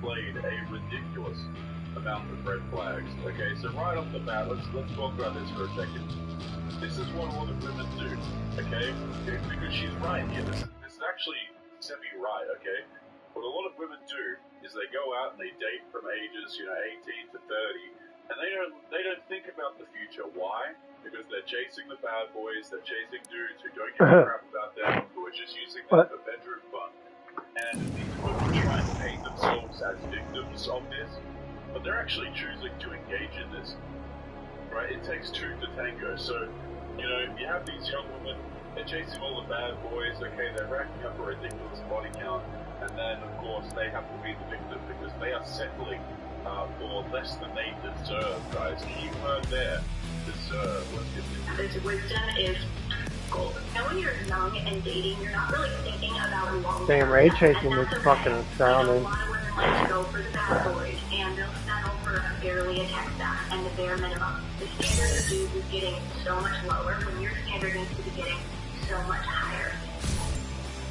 displayed a ridiculous amount of red flags. Okay, so right off the bat, let's talk about this for a second. This is what a lot of women do, okay? Because she's right here. This is actually semi-right, okay? What a lot of women do is they go out and they date from ages, 18 to 30, and they don't think about the future. Why? Because they're chasing the bad boys, they're chasing dudes who don't give a crap about them, who are just using them for bedroom fun. And these women try and paint themselves as victims of this, but they're actually choosing to engage in this. Right? It takes two to tango. So, you have these young women, they're chasing all the bad boys, okay, they're racking up a ridiculous body count, and then, of course, they have to be the victim because they are settling for less than they deserve, guys. Keep word there. Deserve. Let's get this. This wisdom is gold. Now, when you're young and dating, you're not really thinking about a long Damn, ray tracing is fucking astounding. A lot of women like to go for the bad boys, and they'll settle for barely a tech stack and the bare minimum. The standard of dudes is getting so much lower when your standard needs to be getting so much higher.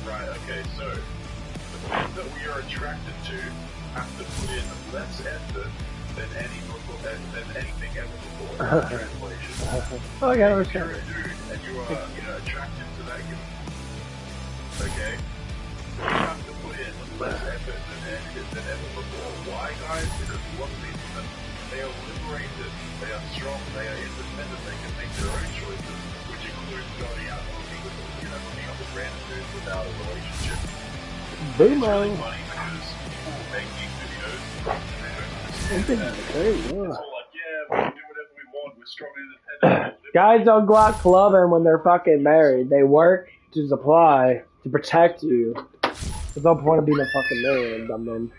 Right, okay, so the things that we are attracted to have to put in less effort than anything ever before in translation. Oh, yeah, if you're a dude and you are attracted to that girl, okay, you have to put in less effort than ever before. Why, guys? Because a lot of these women, they are liberated, they are strong, they are independent, they can make their own choices, which includes going out and hooking up with random dudes without a relationship. Boom. It's really funny because people make these videos and they don't understand that. It's all like, yeah, we can do whatever we want, we're strong and independent. Guys don't go out clubbing when they're fucking married. They work to supply, to protect you. There's no point of being a fucking man, dumb.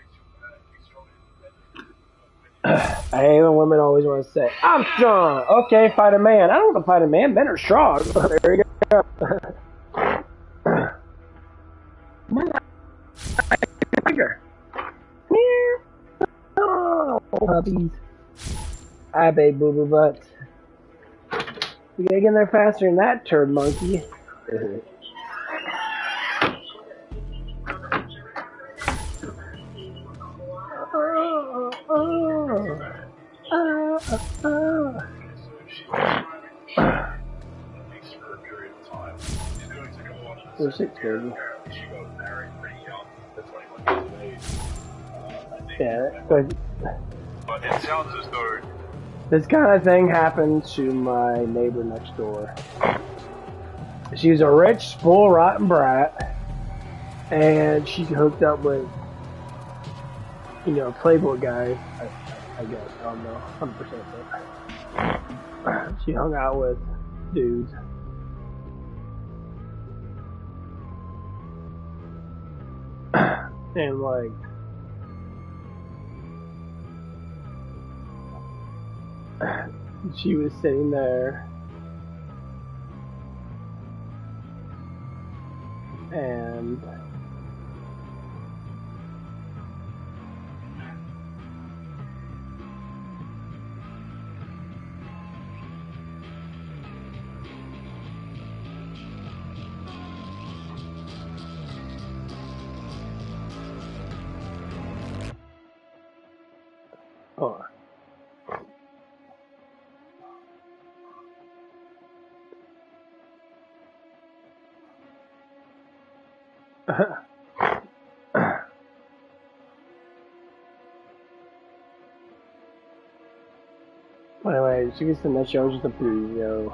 I hate when women always want to say, I'm strong. Okay, fight a man. I don't want to fight a man. Men are strong. There you go. Oh, puppies. Hi, babe, boo boo butt. We gotta get in there faster than that, turd monkey. Oh, shit's crazy. Yeah, but it sounds as though this kind of thing happened to my neighbor next door. She was a rich, spoiled, rotten brat, and she hooked up with, a Playboy guy. I guess, I don't know, 100%. She hung out with dudes. And she was sitting there and anyway, she gets in that show just a booze,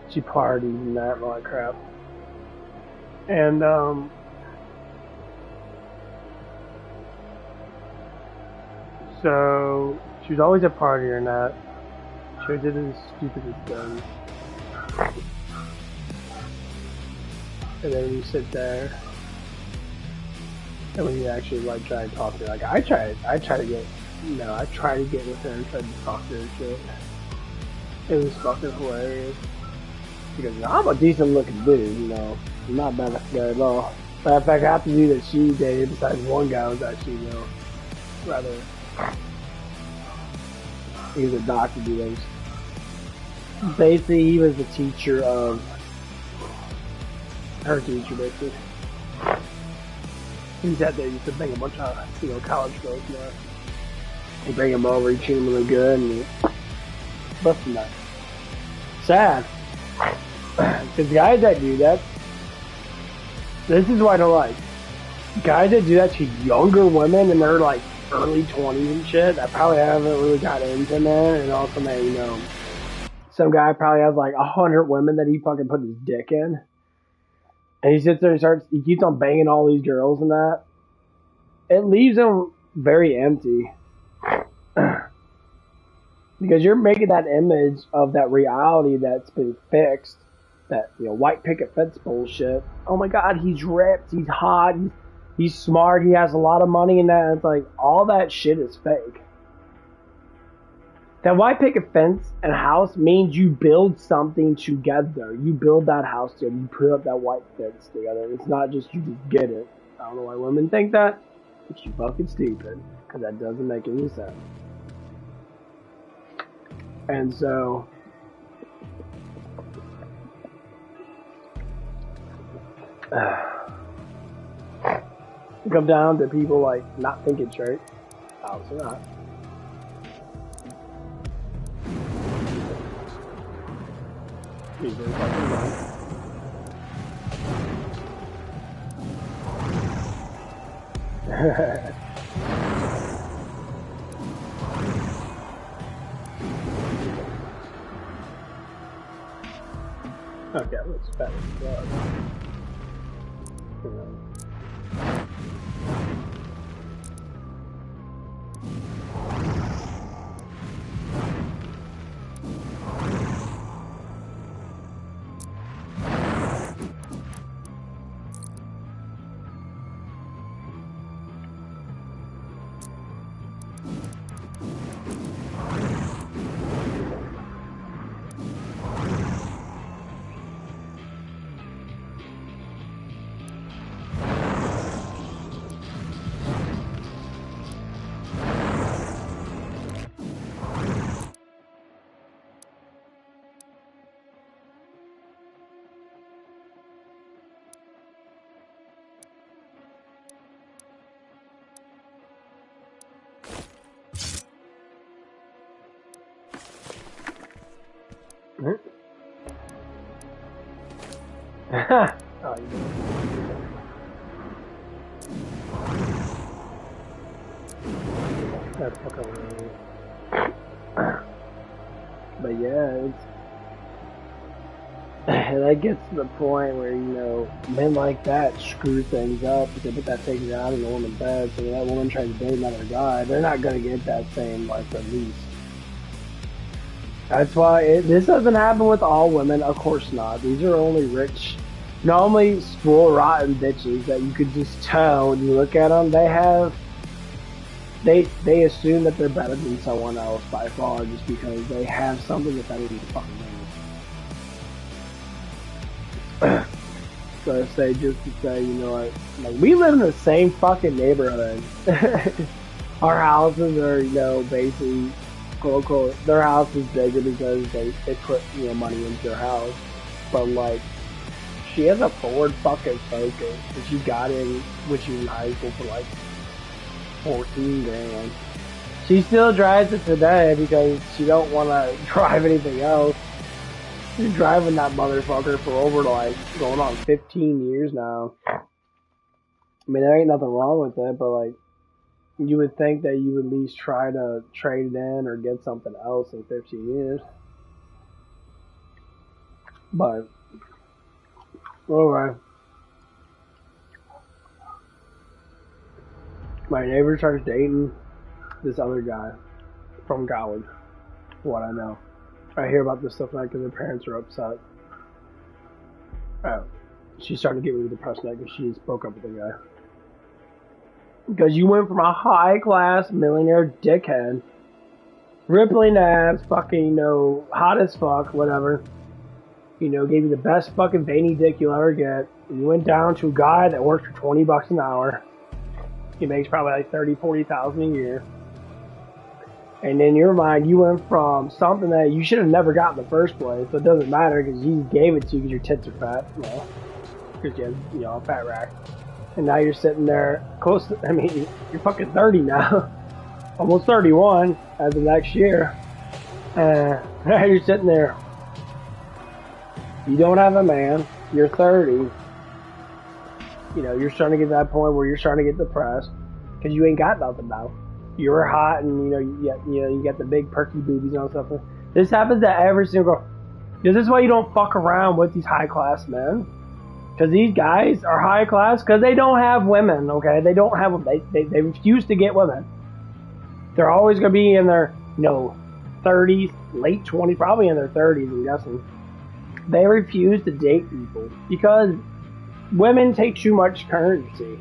She partied and that and all that crap. And so she was always a partier and that. She did the stupidest things. And then you sit there, and when you actually try to talk to her, I try to get with her and try to talk to her and shit. It was fucking hilarious. Because I'm a decent looking dude, I'm not bad at all. Matter of fact, half the dude that she dated, besides one guy, was actually, rather. He was a doctor, dude. Basically, he was the teacher of her teacher, basically. He said they used to bring a bunch of, college girls now. They bring them over, you treat them really good, and you bust them out. Sad. Because guys that do that, this is what I don't like. Guys that do that to younger women and they're like early 20s and shit, that probably haven't really got into men, and also man, some guy probably has like 100 women that he fucking put his dick in. And he sits there and he keeps on banging all these girls and that. It leaves him very empty. Because you're making that image of that reality that's been fixed. That, white picket fence bullshit. Oh my god, he's ripped, he's hot, he's smart, he has a lot of money and that. And it's like, all that shit is fake. That white picket fence and house means you build something together. You build that house together. You put up that white fence together. It's not just you just get it. I don't know why women think that. But you fucking stupid. Because that doesn't make any sense. And so... come down to people like not thinking straight. Obviously not. He's very fucking right. Okay, let's fat as fuck. Oh, you know. That's fucking weird. But yeah, that gets to the point where, men like that screw things up because they put that thing out in the woman's bed, so when that woman tries to date another guy, they're not gonna get that same, release. That's why this doesn't happen with all women, of course not. These are only rich, normally spoiled, rotten bitches that you could just tell when you look at them. They assume that they're better than someone else by far just because they have something that they need to fucking need. So I say, just to say, we live in the same fucking neighborhood. Our houses are, basically, quote unquote, their house is bigger because they put, money into their house. But she has a Ford fucking Focus that she got in when she was in high school for 14 grand. She still drives it today because she don't want to drive anything else. She's driving that motherfucker for over going on 15 years now. I mean, there ain't nothing wrong with it, but you would think that you would at least try to trade it in or get something else in 15 years. But, alright. My neighbor starts dating this other guy from college, what I know. I hear about this stuff because her parents are upset. She's starting to get really depressed now because she broke up with the guy. Because you went from a high-class millionaire dickhead, rippling abs, fucking, hot as fuck, whatever. Gave you the best fucking veiny dick you'll ever get. And you went down to a guy that works for $20 an hour. He makes probably $30,000-$40,000 a year. And in your mind, you went from something that you should have never got in the first place, but it doesn't matter because he gave it to you because your tits are fat, because you have, a fat rack. And now you're sitting there close to, I mean, you're fucking 30 now. Almost 31 as of next year. Now you're sitting there. You don't have a man. You're 30. You know, you're starting to get to that point where you're starting to get depressed because you ain't got nothing now. You're hot and you got the big perky boobies and all stuff. This happens to every single girl. This is why you don't fuck around with these high class men. Because these guys are high class because they don't have women, okay? They don't have them. They refuse to get women. They're always going to be in their, 30s, late 20s, probably in their 30s, I'm guessing. They refuse to date people because women take too much currency.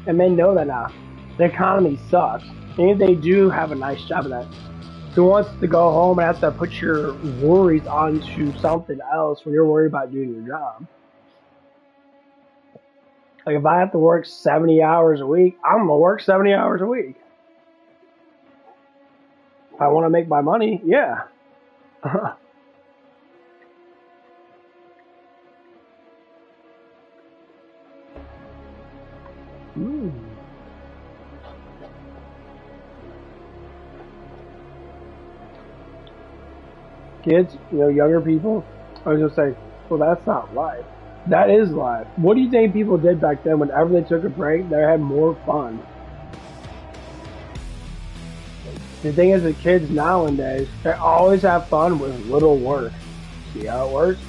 And men know that now. The economy sucks. And if they do have a nice job of that, who wants to go home and have to put your worries onto something else when you're worried about doing your job? Like, if I have to work 70 hours a week, I'm going to work 70 hours a week. If I want to make my money, yeah. Kids, younger people, I was going to say, well, that's not life. That is life. What do you think people did back then? Whenever they took a break, they had more fun. The thing is, the kids nowadays, they always have fun with little work. See how it works?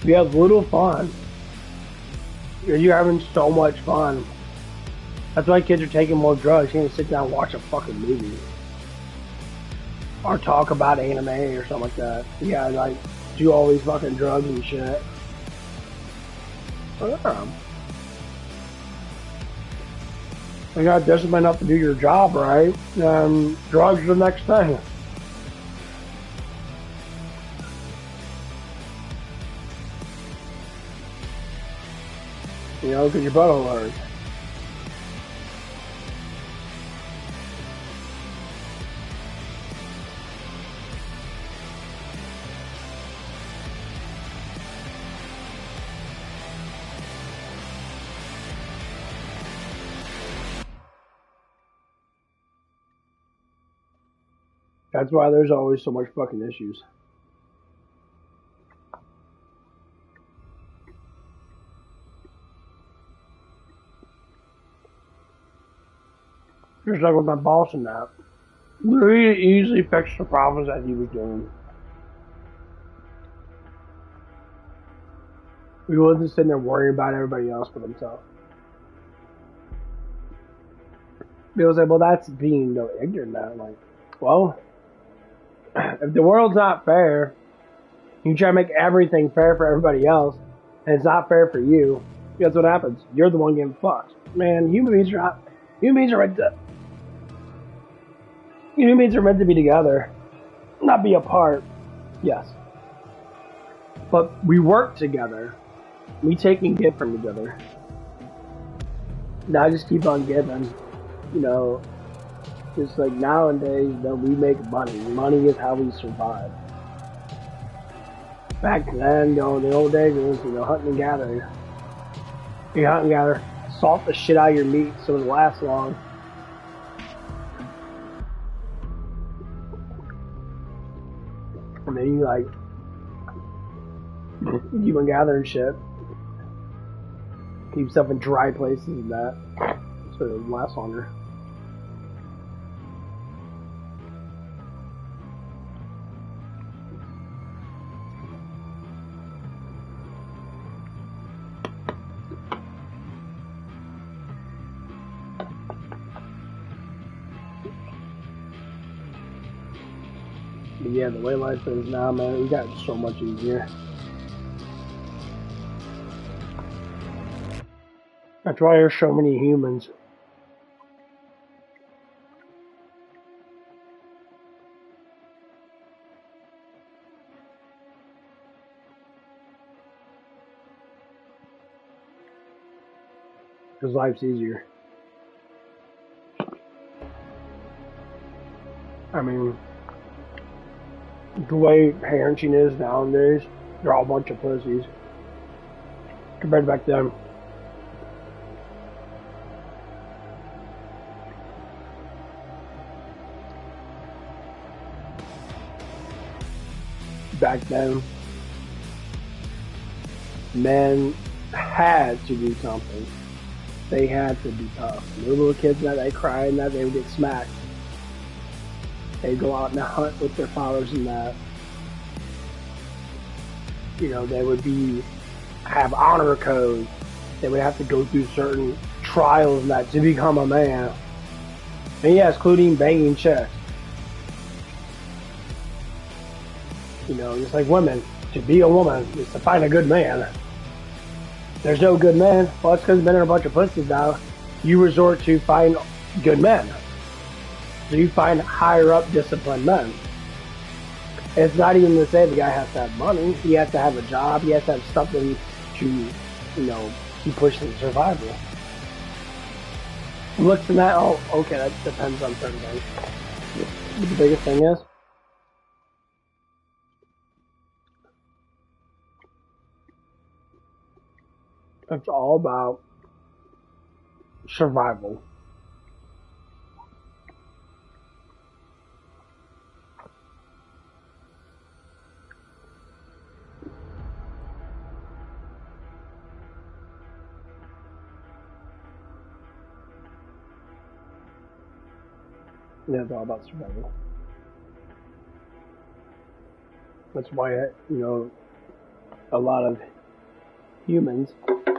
If you have little fun, you're having so much fun. That's why kids are taking more drugs. You can't sit down and watch a fucking movie. Or talk about anime or something like that. You gotta, do all these fucking drugs and shit. Yeah. You're not disciplined enough to do your job right, drugs are the next thing. Because your butt will hurt. That's why there's always so much fucking issues. Just like with my boss and that. He easily fixed the problems that he was doing. He wasn't sitting there worrying about everybody else but himself. People say, well, that's being ignorant now. I'm like, well, if the world's not fair, you try to make everything fair for everybody else, and it's not fair for you, guess what happens? You're the one getting fucked. Man, human beings are meant to be together, not be apart. Yes. But we work together. We take and give from each other. Now just keep on giving. Just like nowadays, we make money. Money is how we survive. Back then, the old days, it was, hunting and gathering. You hunt and gather, salt the shit out of your meat so it lasts long. And then you keep on gathering shit. Keep stuff in dry places and that, so it lasts longer. But yeah, the way life is now, man, we got it so much easier. That's why there's so many humans. Because life's easier. I mean, the way parenting is nowadays, they're all a bunch of pussies. Compared to back then. back then, men had to do something. They had to be tough. The little kids that they cried and that they would get smacked. They'd go out and hunt with their fathers and that. You know, they would have honor codes. They would have to go through certain trials and that to become a man. And yes, including banging chicks. You know, just like women, to be a woman is to find a good man. There's no good men. Well, it's because men are a bunch of pussies now. You resort to find good men. So you find higher up disciplined men. It's not even to say the guy has to have money. He has to have a job. He has to have something to, you know, keep pushing survival. Looks in that, oh, okay, that depends on certain things. But the biggest thing is, it's all about survival. Yeah, it's all about survival. That's why, you know, a lot of humans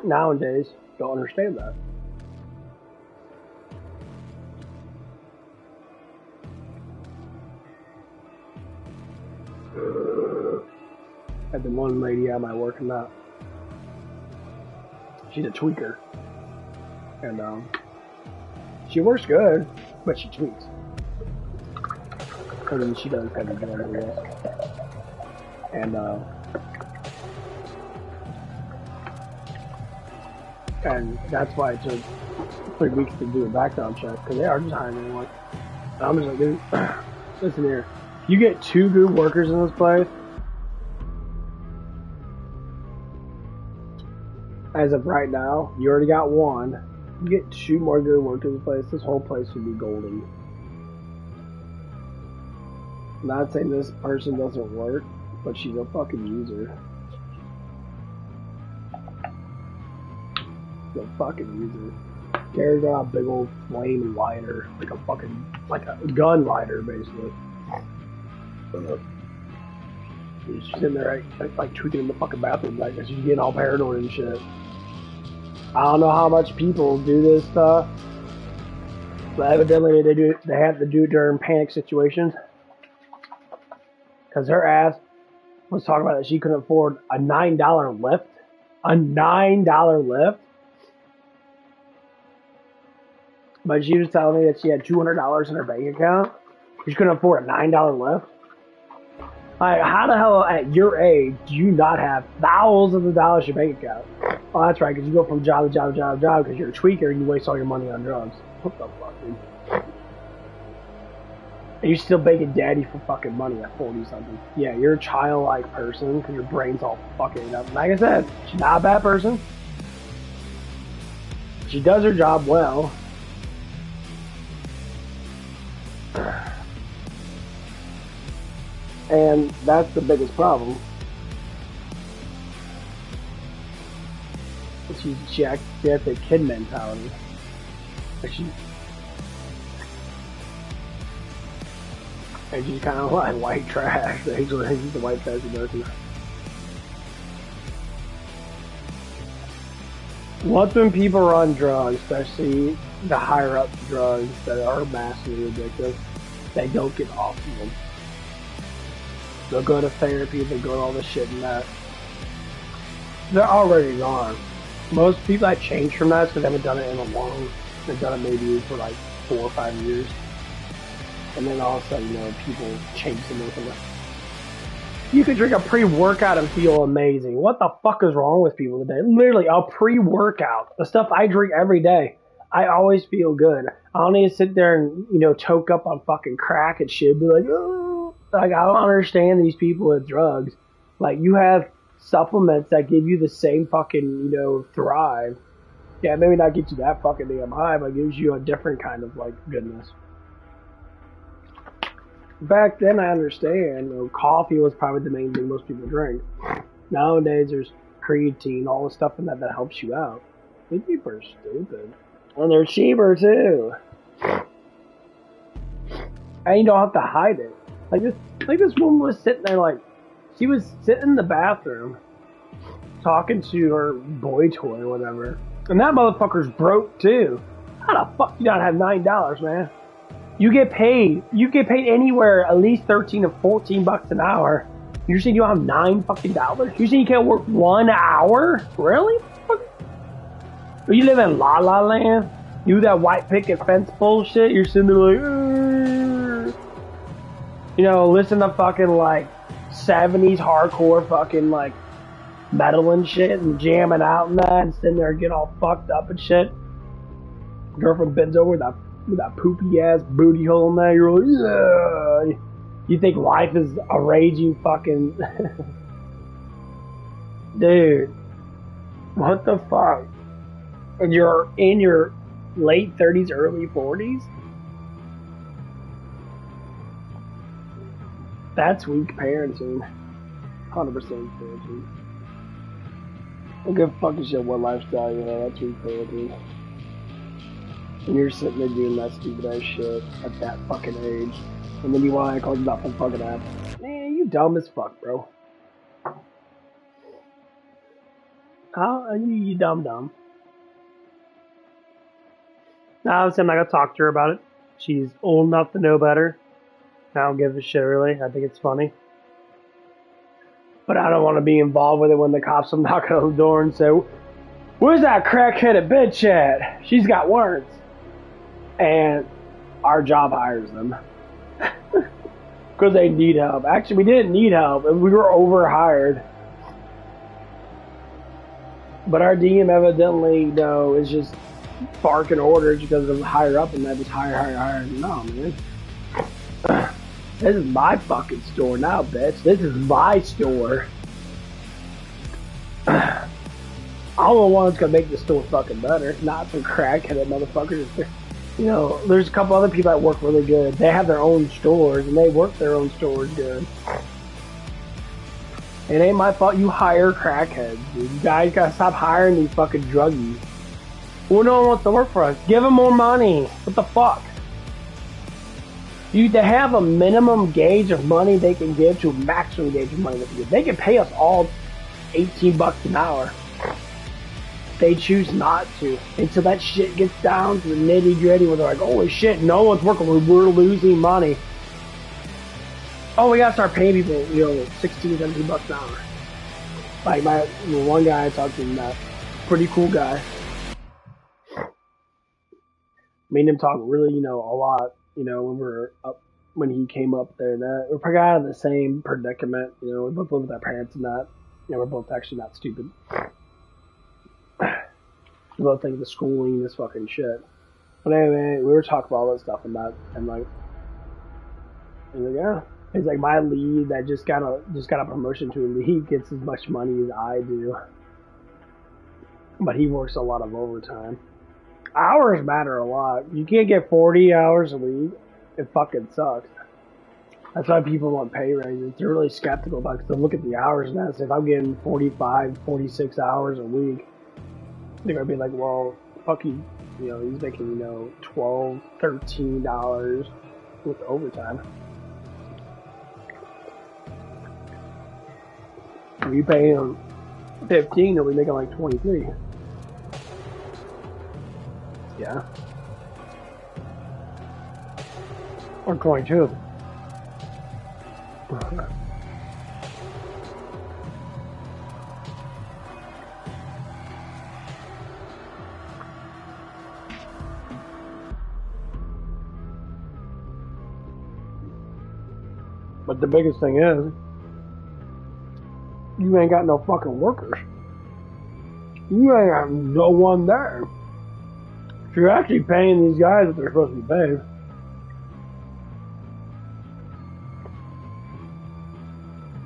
nowadays don't understand that. I had the one lady at my work and that. She's a tweaker. And she works good, but she tweaks. I mean, she does kind of get everything else. And that's why it took 3 weeks to do a background check, because they are just hiring anyone. And I'm just like, dude, listen here. You get 2 good workers in this place. As of right now, you already got 1. You get 2 more good workers in this place, this whole place would be golden. I'm not saying this person doesn't work, but she's a fucking user. She's a fucking user. Carries around a big old flame lighter, like a gun lighter, basically. She's sitting there like tweaking in the fucking bathroom, like she's getting all paranoid and shit. I don't know how much people do this stuff, but evidently they have to do it during panic situations. Because her ass was talking about that she couldn't afford a $9 lift. A $9 lift? But she was telling me that she had $200 in her bank account. She couldn't afford a $9 lift. Like, how the hell at your age do you not have thousands of dollars in your bank account? Oh, that's right, because you go from job to job to job to job because you're a tweaker and you waste all your money on drugs. What the fuck, dude? And you're still begging daddy for fucking money at 40-something. Yeah, you're a childlike person because your brain's all fucking up. Like I said, she's not a bad person. She does her job well. And that's the biggest problem. She has the kid mentality. And she's kind of like white trash. Basically, she's the white trash person. Once when people are on drugs, especially the higher up drugs that are massively addictive, they don't get off of them. They'll go to therapy, they'll go to all this shit and that. They're already gone. Most people that change from that is because they haven't done it in a long. They've done it maybe for like 4 or 5 years. And then all of a sudden, you know, people change them with it. You could drink a pre-workout and feel amazing. What the fuck is wrong with people today? Literally, a pre-workout. The stuff I drink every day. I always feel good. I don't need to sit there and, you know, toke up on fucking crack and shit. Be like, oh. Like, I don't understand these people with drugs. Like, you have supplements that give you the same fucking, you know, thrive. Yeah, maybe not get you that fucking damn high, but gives you a different kind of, like, goodness. Back then, I understand. You know, coffee was probably the main thing most people drink. Nowadays, there's creatine, all the stuff in that helps you out. These people are stupid. And they're cheaper, too. And you don't have to hide it. Like this woman was sitting there, like, she was sitting in the bathroom talking to her boy toy or whatever. And that motherfucker's broke, too. How the fuck you not have $9, man? You get paid anywhere at least 13 to 14 bucks an hour. You're saying you don't have $9 fucking dollars? You're saying you can't work 1 hour? Really? Are you live in La La Land? You that white picket fence bullshit? You're sitting there like, you know, listen to fucking like 70s hardcore fucking like metal and shit and jamming out and that and sitting there getting all fucked up and shit. Girlfriend bends over with that poopy ass booty hole in there. You're like, ugh. You think life is a raging fucking dude? What the fuck? And you're in your late 30s, early 40s? That's weak parenting. 100% parenting. I don't give a fucking shit what lifestyle you have. That's weak parenting. And you're sitting there doing that stupid ass shit at that fucking age. And then you want to call nothing fucking app. Man, you dumb as fuck, bro. How? You dumb. Now, I'm not gonna talk to her about it. She's old enough to know better. I don't give a shit, really. I think it's funny. But I don't want to be involved with it when the cops come knocking on the door and say, "Where's that crackheaded bitch at? She's got warrants." And our job hires them. Because they need help. Actually, we didn't need help. We were overhired. But our DM evidently, you know, is just barking orders because of higher up and that just higher. No, man. This is my fucking store now, bitch. This is my store. I'm the one that's gonna make the store fucking better. Not some crackheaded motherfuckers. You know, there's a couple other people that work really good. They have their own stores and they work their own stores good. It ain't my fault you hire crackheads, dude. You guys gotta stop hiring these fucking druggies. Well, no one wants to work for us. Give them more money. What the fuck? They have a minimum gauge of money they can give to a maximum gauge of money they can give. They can pay us all 18 bucks an hour. They choose not to until that shit gets down to the nitty gritty where they're like, holy shit, no one's working, we're losing money. Oh, we gotta start paying people, you know, 16, 17 bucks an hour. Like one guy I talked to, that pretty cool guy. Made him talk really, you know, a lot, you know, when he came up there and that. We're probably out of the same predicament, you know, we both live with our parents and that. You know, we're both actually not stupid. We both think the schooling is fucking shit. But anyway, we were talking about all that stuff and that, and like, yeah. It's like my lead that just got a promotion to a lead gets as much money as I do. But he works a lot of overtime. Hours matter a lot. You can't get 40 hours a week. It fucking sucks. That's why people want pay raises. They're really skeptical about it because they look at the hours and that. So if I'm getting 45, 46 hours a week, they're going to be like, well, fuck you. You know, he's making, you know, $12, $13 with overtime. If you pay him 15, he'll be making like 23. Yeah. Or 22. But the biggest thing is, you ain't got no fucking workers. You ain't got no one there. So you're actually paying these guys what they're supposed to be paid.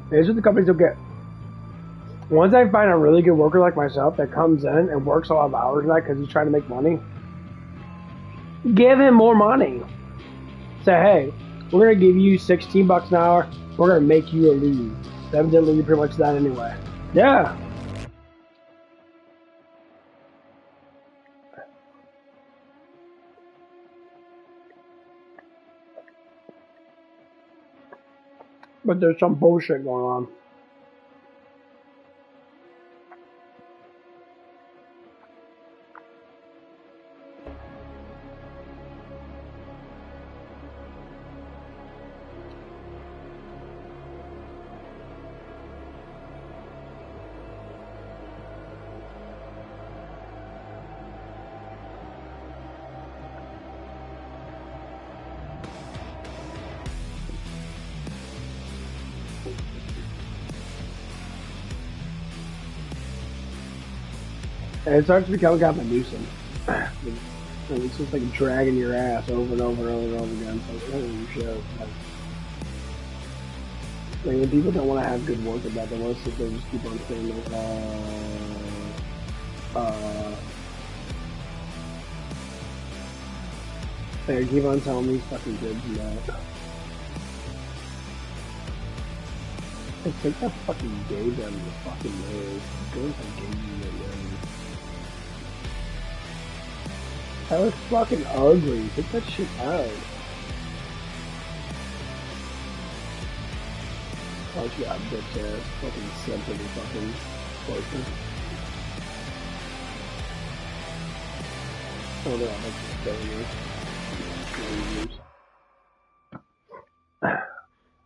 Here's what the companies will get. Once I find a really good worker like myself that comes in and works a lot of hours and that because he's trying to make money, give him more money. Say, hey, we're gonna give you $16 an hour. We're gonna make you a lead. Evidently, you're pretty much that anyway. Yeah. But there's some bullshit going on. And it starts to become kind of a nuisance. It's just like dragging your ass over and over and over and over again. So it's really show. Like when people don't want to have good work about them, let's sit there and just keep on saying like, they keep on telling these fucking kids that. It's like that fucking gave them the fucking nose. Girls that gave you the nose. That looks fucking ugly. Take that shit out. Oh, she got a bitch ass. Fucking sent to the fucking person. Oh no, that's failure.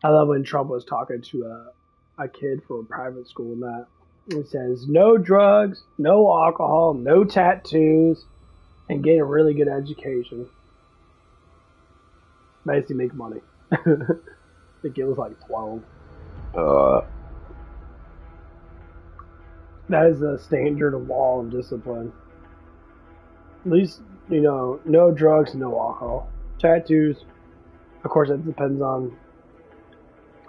I love when Trump was talking to a kid from a private school and that. It says, no drugs, no alcohol, no tattoos, and get a really good education. Basically make money. I think it was like 12. That is the standard of law and discipline. At least, you know, no drugs, no alcohol. Tattoos, of course, it depends on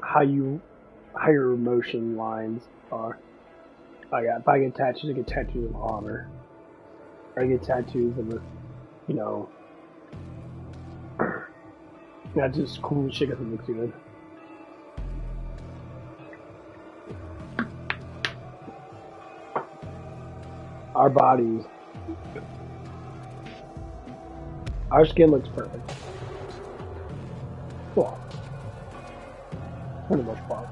how your emotion lines are. If I get tattoos, I get tattoos of honor. Or I get tattoos of, you know, not just cool shit because it looks good. Our bodies, our skin looks perfect. Cool. For the most part.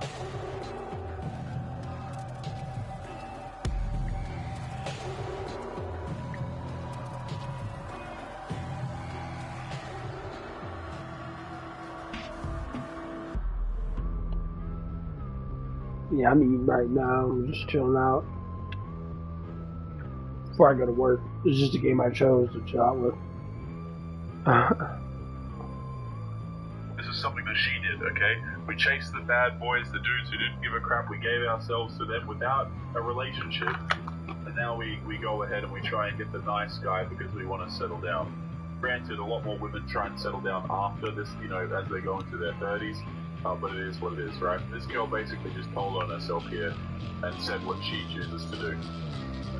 Yeah, I'm eating right now. I'm just chilling out before I go to work. It's just a game I chose to chill out with. This is something that she did, okay? We chased the bad boys, the dudes who didn't give a crap. We gave ourselves to them without a relationship. And now we go ahead and we try and get the nice guy because we want to settle down. Granted, a lot more women try and settle down after this, you know, as they go into their 30s. But it is what it is, right? This girl basically just told on herself here and said what she chooses to do.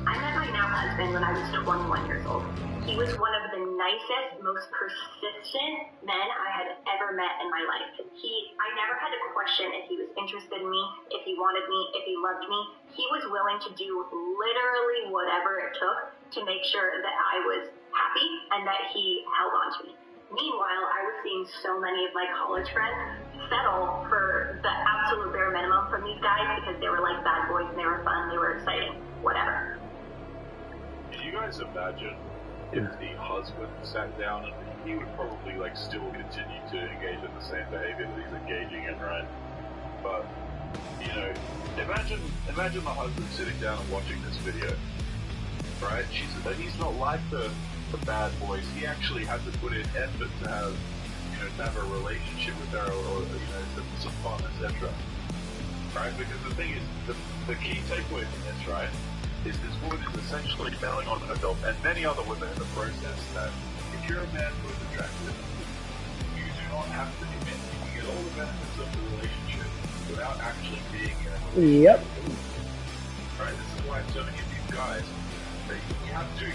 I met my now husband when I was 21 years old. He was one of the nicest, most persistent men I had ever met in my life. I never had to question if he was interested in me, if he wanted me, if he loved me. He was willing to do literally whatever it took to make sure that I was happy and that he held on to me. Meanwhile, I was seeing so many of my college friends settle for the absolute bare minimum from these guys because they were like bad boys and they were fun, they were exciting, whatever. Can you guys imagine if the husband sat down and he would probably like still continue to engage in the same behavior that he's engaging in, right? But, you know, imagine the husband sitting down and watching this video, right? He's not like the bad boys. He actually had to put in effort to have, you know, to have a relationship with her or you know, some fun, etc. Right? Because the thing is, the key takeaway from this, right, is this woman is essentially telling on herself and many other women in the process that if you're a man who is attractive, you do not have to commit. You can get all the benefits of the relationship without actually being in a relationship. Yep. Right? This is why so many of these guys, you have two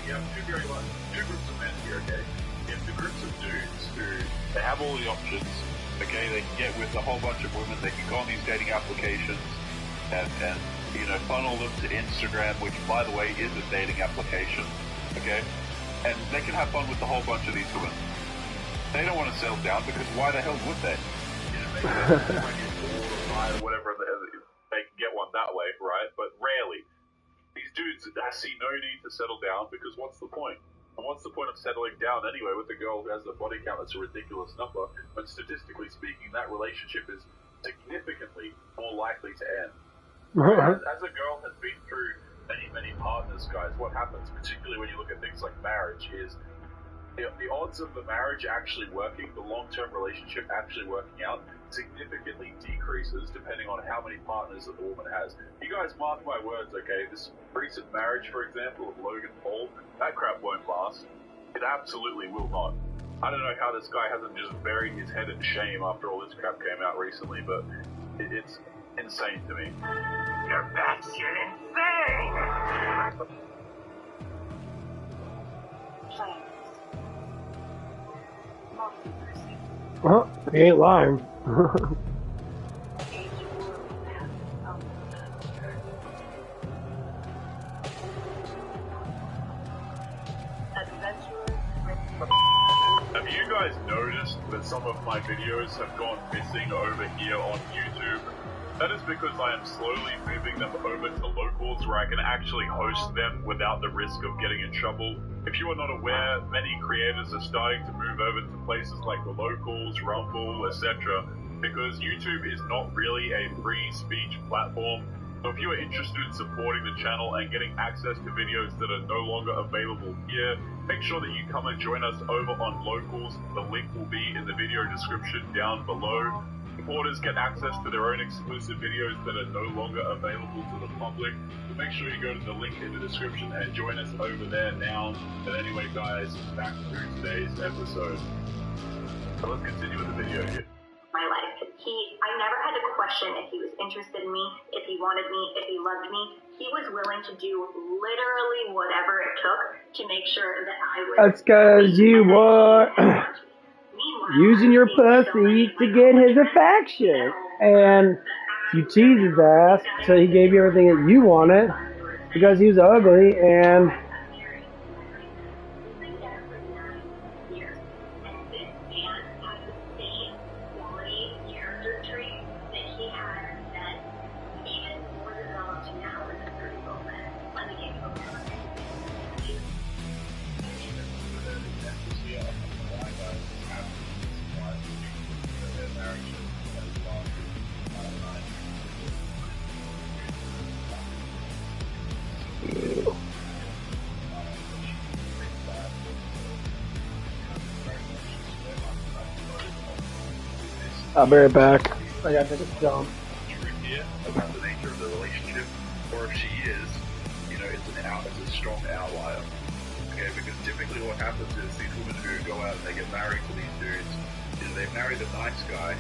groups of men here, okay? You have the groups of dudes who they have all the options, Okay, they can get with a whole bunch of women. They can go on these dating applications and funnel them to Instagram, which, by the way, is a dating application. Okay, and they can have fun with a whole bunch of these women. They don't want to settle down because why the hell would they? Maybe they're bored or tired or whatever. They can get one that way, right? But rarely. These dudes see no need to settle down because what's the point? And what's the point of settling down anyway with a girl who has a body count that's a ridiculous number when statistically speaking that relationship is significantly more likely to end? As a girl has been through many partners, guys, what happens, particularly when you look at things like marriage, is the odds of the marriage actually working, the long-term relationship actually working out, significantly decreases depending on how many partners that the woman has. You guys mark my words, okay? This recent marriage, for example, of Logan Paul, that crap won't last. It absolutely will not. I don't know how this guy hasn't just buried his head in shame after all this crap came out recently, but it's insane to me. You're batshit insane! Well, he ain't lying. Have you guys noticed that some of my videos have gone missing over here on YouTube? That is because I am slowly moving them over to locals where I can actually host them without the risk of getting in trouble. If you are not aware, many creators are starting to move over to places like the locals, Rumble, etc. because YouTube is not really a free speech platform. So if you are interested in supporting the channel and getting access to videos that are no longer available here, make sure that you come and join us over on Locals. The link will be in the video description down below. Supporters get access to their own exclusive videos that are no longer available to the public. So make sure you go to the link in the description and join us over there now. But anyway, guys, back to today's episode. So let's continue with the video here. My life. I never had to question if he was interested in me, if he wanted me, if he loved me. He was willing to do literally whatever it took to make sure that I was. That's because you were using your pussy to get his affection. And you teased his ass, so he gave you everything that you wanted because he was ugly and. I'll be right back. I gotta take a dump. Here about the nature of the relationship, or if she is, it's a strong outlier. Okay, because typically what happens is these women who go out and they get married to these dudes, they marry the nice guy,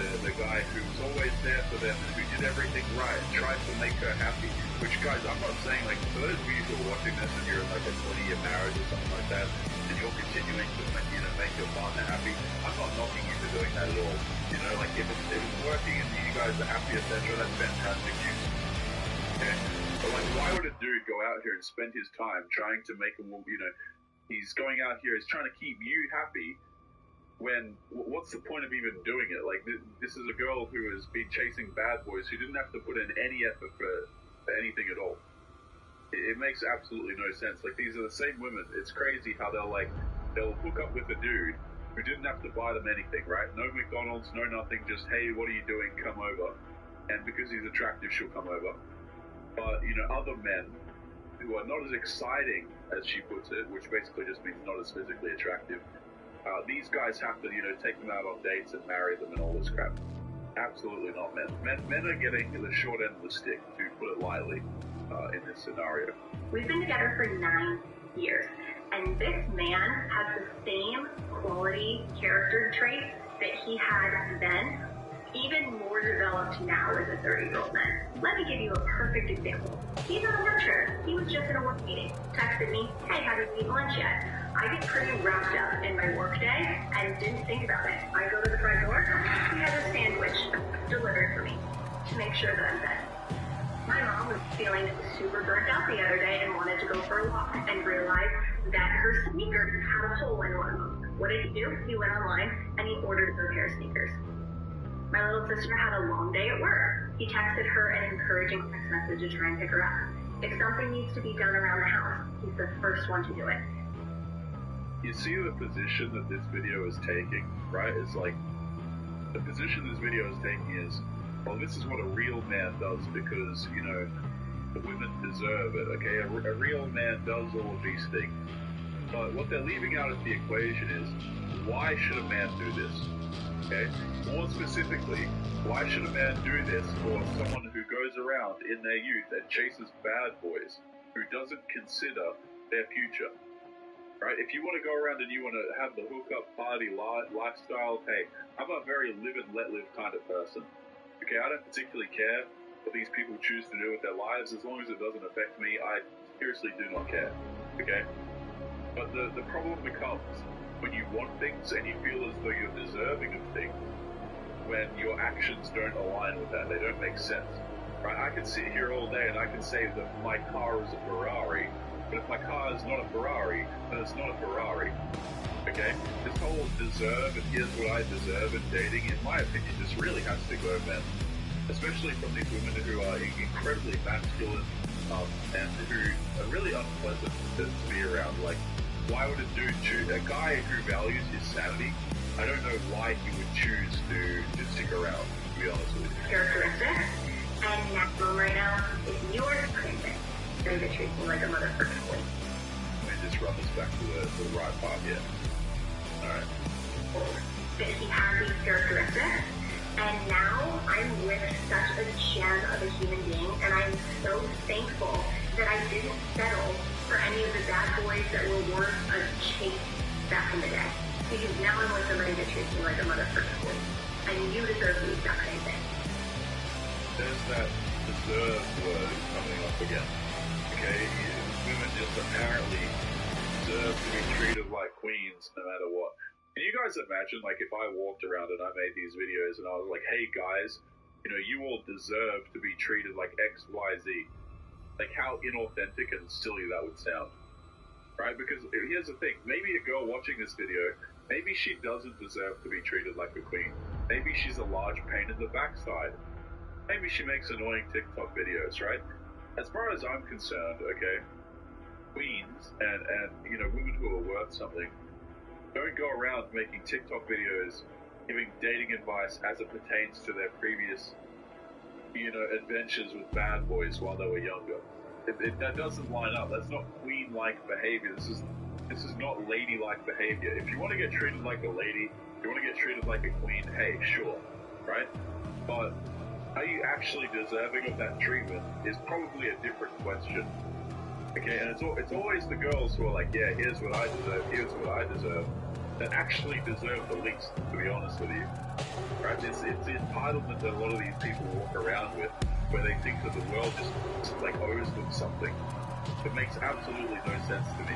the guy who's always there for them and who did everything right, tried to make her happy. Which, guys, I'm not saying, like, for those of you who are watching this and you're in like a 20-year marriage or something like that, and you're continuing to make your partner happy, I'm not knocking you for doing that at all. Like if it's working and you guys are happy, etc., that's fantastic news. Okay? But like, why would a dude go out here and spend his time trying to make a woman, he's going out here, he's trying to keep you happy, when, what's the point of even doing it? Like, this is a girl who has been chasing bad boys who didn't have to put in any effort for anything at all. It makes absolutely no sense. Like, these are the same women. It's crazy how they'll hook up with a dude who didn't have to buy them anything, right? No McDonald's, no nothing, just, hey, what are you doing? Come over. And because he's attractive, she'll come over. But, other men who are not as exciting as she puts it, which basically just means not as physically attractive, these guys have to, take them out on dates and marry them and all this crap. Absolutely not men. Men are getting the short end of the stick, to put it lightly, in this scenario. We've been together for 9 years, and this man has the same quality character traits that he had then, even more developed now as a 30-year-old man. Let me give you a perfect example. He's not a lecturer. He was just in a work meeting. Texted me, hey, haven't eaten lunch yet? I get pretty wrapped up in my work day and didn't think about it. I go to the front door. He has a sandwich delivered for me to make sure that I'm fed. My mom was feeling super burnt out the other day and wanted to go for a walk and realized that her sneakers had a hole in one of them. What did he do? He went online and he ordered a pair of sneakers. My little sister had a long day at work. He texted her an encouraging text message to try and pick her up. If something needs to be done around the house, he's the first one to do it. You see the position that this video is taking, right? It's like, the position this video is taking is, well, this is what a real man does because, you know, the women deserve it, okay? A real man does all of these things. But what they're leaving out of the equation is, why should a man do this? Okay? More specifically, why should a man do this for someone who goes around in their youth and chases bad boys who doesn't consider their future? Right? If you want to go around and you want to have the hookup party lifestyle, hey, I'm a very live and let live kind of person. Okay, I don't particularly care what these people choose to do with their lives as long as it doesn't affect me. I seriously do not care. Okay? But the problem becomes when you want things and you feel as though you're deserving of things when your actions don't align with that. They don't make sense. Right? I can sit here all day and I can say that my car is a Ferrari, but if my car is not a Ferrari, then it's not a Ferrari. Okay? This whole deserve and here's what I deserve in dating, in my opinion, just really has to go, man. Especially from these women who are incredibly masculine and who are really unpleasant to be around. Like, why would a dude choose a guy who values his sanity? I don't know why he would choose to stick around, to be honest with you. Characteristics and maximum right now, if you are crazy, then they treat me like a motherfucking queen. Let me just run this back to the right part here. Alright. That he has these characteristics, and now I'm with such a gem of a human being, and I'm so thankful that I didn't settle for any of the bad boys that were worth a chase back in the day. Because now I'm with somebody that treats me like a motherfucking queen. And you deserve the exact same thing. There's that deserve word coming up again. Okay? Women just apparently deserve to be treated like queens no matter what. Can you guys imagine, like, if I walked around and I made these videos and I was like, hey guys, you know, you all deserve to be treated like X, Y, Z. Like, how inauthentic and silly that would sound. Right? Because here's the thing, maybe a girl watching this video, maybe she doesn't deserve to be treated like a queen. Maybe she's a large pain in the backside. Maybe she makes annoying TikTok videos, right? As far as I'm concerned, okay, queens and you know, women who are worth something don't go around making TikTok videos giving dating advice as it pertains to their previous, you know, adventures with bad boys while they were younger. That doesn't line up. That's not queen-like behavior. This is not lady-like behavior. If you want to get treated like a lady, if you want to get treated like a queen, hey, sure, right? But are you actually deserving of that treatment is probably a different question. Okay, and it's always the girls who are like, yeah, here's what I deserve, that actually deserve the least, to be honest with you. Right? It's the entitlement that a lot of these people walk around with, where they think that the world just like owes them something. It makes absolutely no sense to me.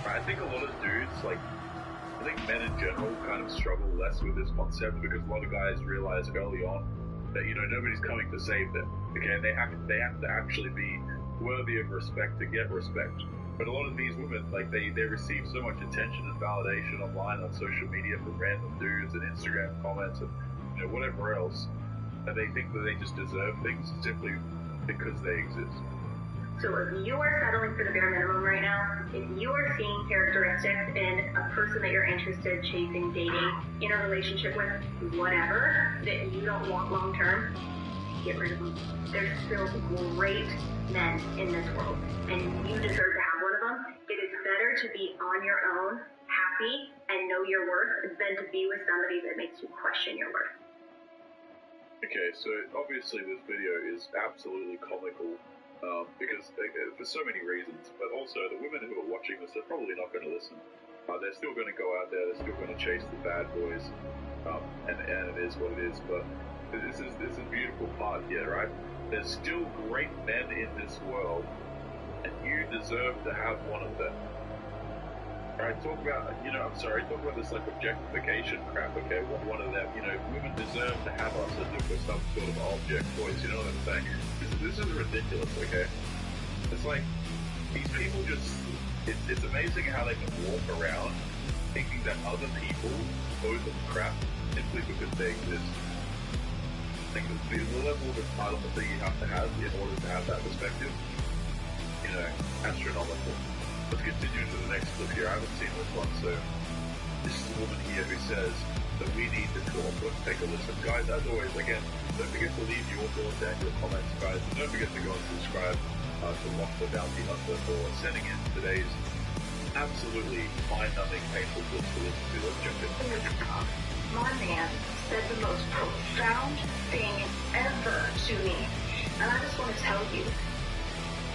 Right? I think a lot of dudes, like, I think men in general kind of struggle less with this concept because a lot of guys realize early on that, you know, nobody's coming to save them. Okay, and they have to actually be worthy of respect to get respect. But a lot of these women, like, they receive so much attention and validation online on social media from random dudes and Instagram comments and, you know, whatever else, that they think that they just deserve things simply because they exist. So if you are settling for the bare minimum right now, if you are seeing characteristics in a person that you're interested, chasing, dating, in a relationship with, whatever, that you don't want long term, get rid of them. There's still great men in this world, and you deserve to have one of them. It is better to be on your own, happy, and know your worth, than to be with somebody that makes you question your worth. Okay, so obviously this video is absolutely comical, because for so many reasons, but also the women who are watching this are probably not going to listen. They're still going to go out there, they're still going to chase the bad boys, and it is what it is, but this is a beautiful part here, right? There's still great men in this world, and you deserve to have one of them. Alright, talk about, talk about this, like, objectification crap, okay? One of them, women deserve to have us as if we're some sort of object voice, you know what I'm saying? This is ridiculous, okay? It's like, these people just, it's amazing how they can walk around thinking that other people owe them crap simply because they exist. I think the level of entitlement that you have to have in order to have that perspective, astronomical. Let's continue to the next clip here. I haven't seen this one, so this is a woman here who says that we need to talk. Let's take a listen. Guys, as always, again, don't forget to leave your thoughts and your comments, guys. And don't forget to go and subscribe to Lock the Bounty Hunter for sending in today's absolutely mind-numbing, painful clips to listen to. Let's jump in. My man said the most profound thing ever to me. And I just want to tell you,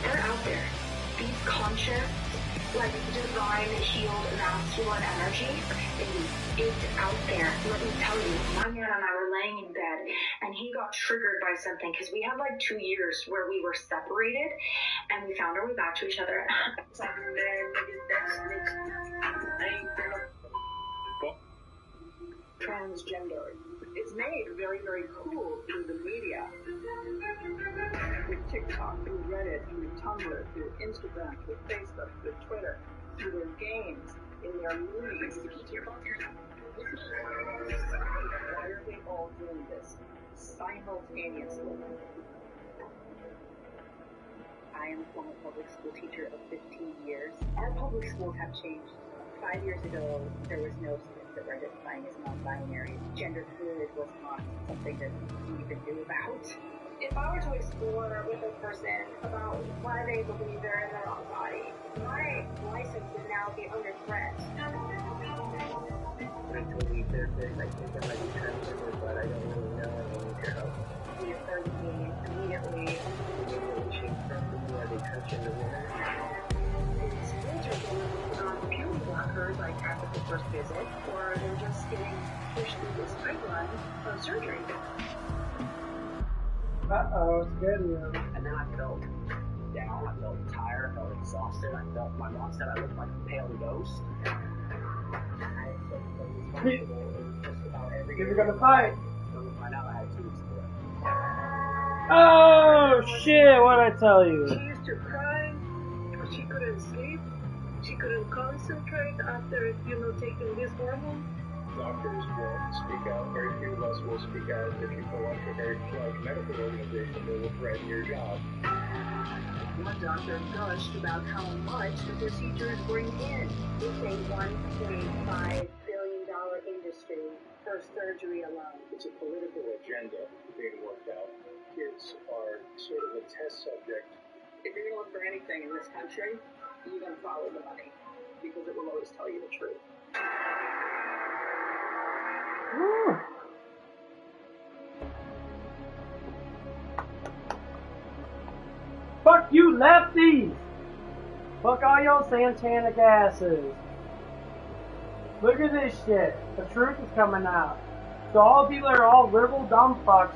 they're out there. These conscious, like divine, healed, masculine energy is out there. Let me tell you, my man and I were laying in bed, and he got triggered by something, because we had like 2 years where we were separated, and we found our way back to each other. Transgender. It's made very, very cool through the media. Through TikTok, through Reddit, through Tumblr, through Instagram, through Facebook, through Twitter, through their games, in their movies. Why are they all doing this simultaneously? I am a former public school teacher of 15 years. Our public schools have changed. 5 years ago, there was no students that were identifying as non-binary. Gender fluid was not something that we even knew about. If I were to explore with a person about why they believe they're in their own body, my license would now be under threat. Mentally therapist, I think I might be transgender, but I don't really know, and I need your help. He referred to me immediately. She confirmed with me as a transgender woman. It's puberty blockers, like after the first visit, or they're just getting pushed through this pipeline of surgery. Uh-oh, it's good news. And then I felt down, I felt tired, I felt exhausted, my mom said I looked like a pale ghost. I felt responsible in just about every You're gonna fight. So we find out I had 2 weeks to live. Oh shit, what'd I tell you? She used to cry, she couldn't sleep, she couldn't concentrate after, taking this hormone. Doctors won't speak out. Very few of us will speak out if you feel like a very large medical organization that will threaten your job. One doctor gushed about how much the procedures bring in. It's a $1.5 billion industry for surgery alone. It's a political agenda being worked out. Kids are sort of a test subject. If you're going to look for anything in this country, you're going to follow the money, because it will always tell you the truth. Woo. Fuck you, lefties! Fuck all y'all satanic asses. Look at this shit. The truth is coming out. So all people that are all liberal dumb fucks,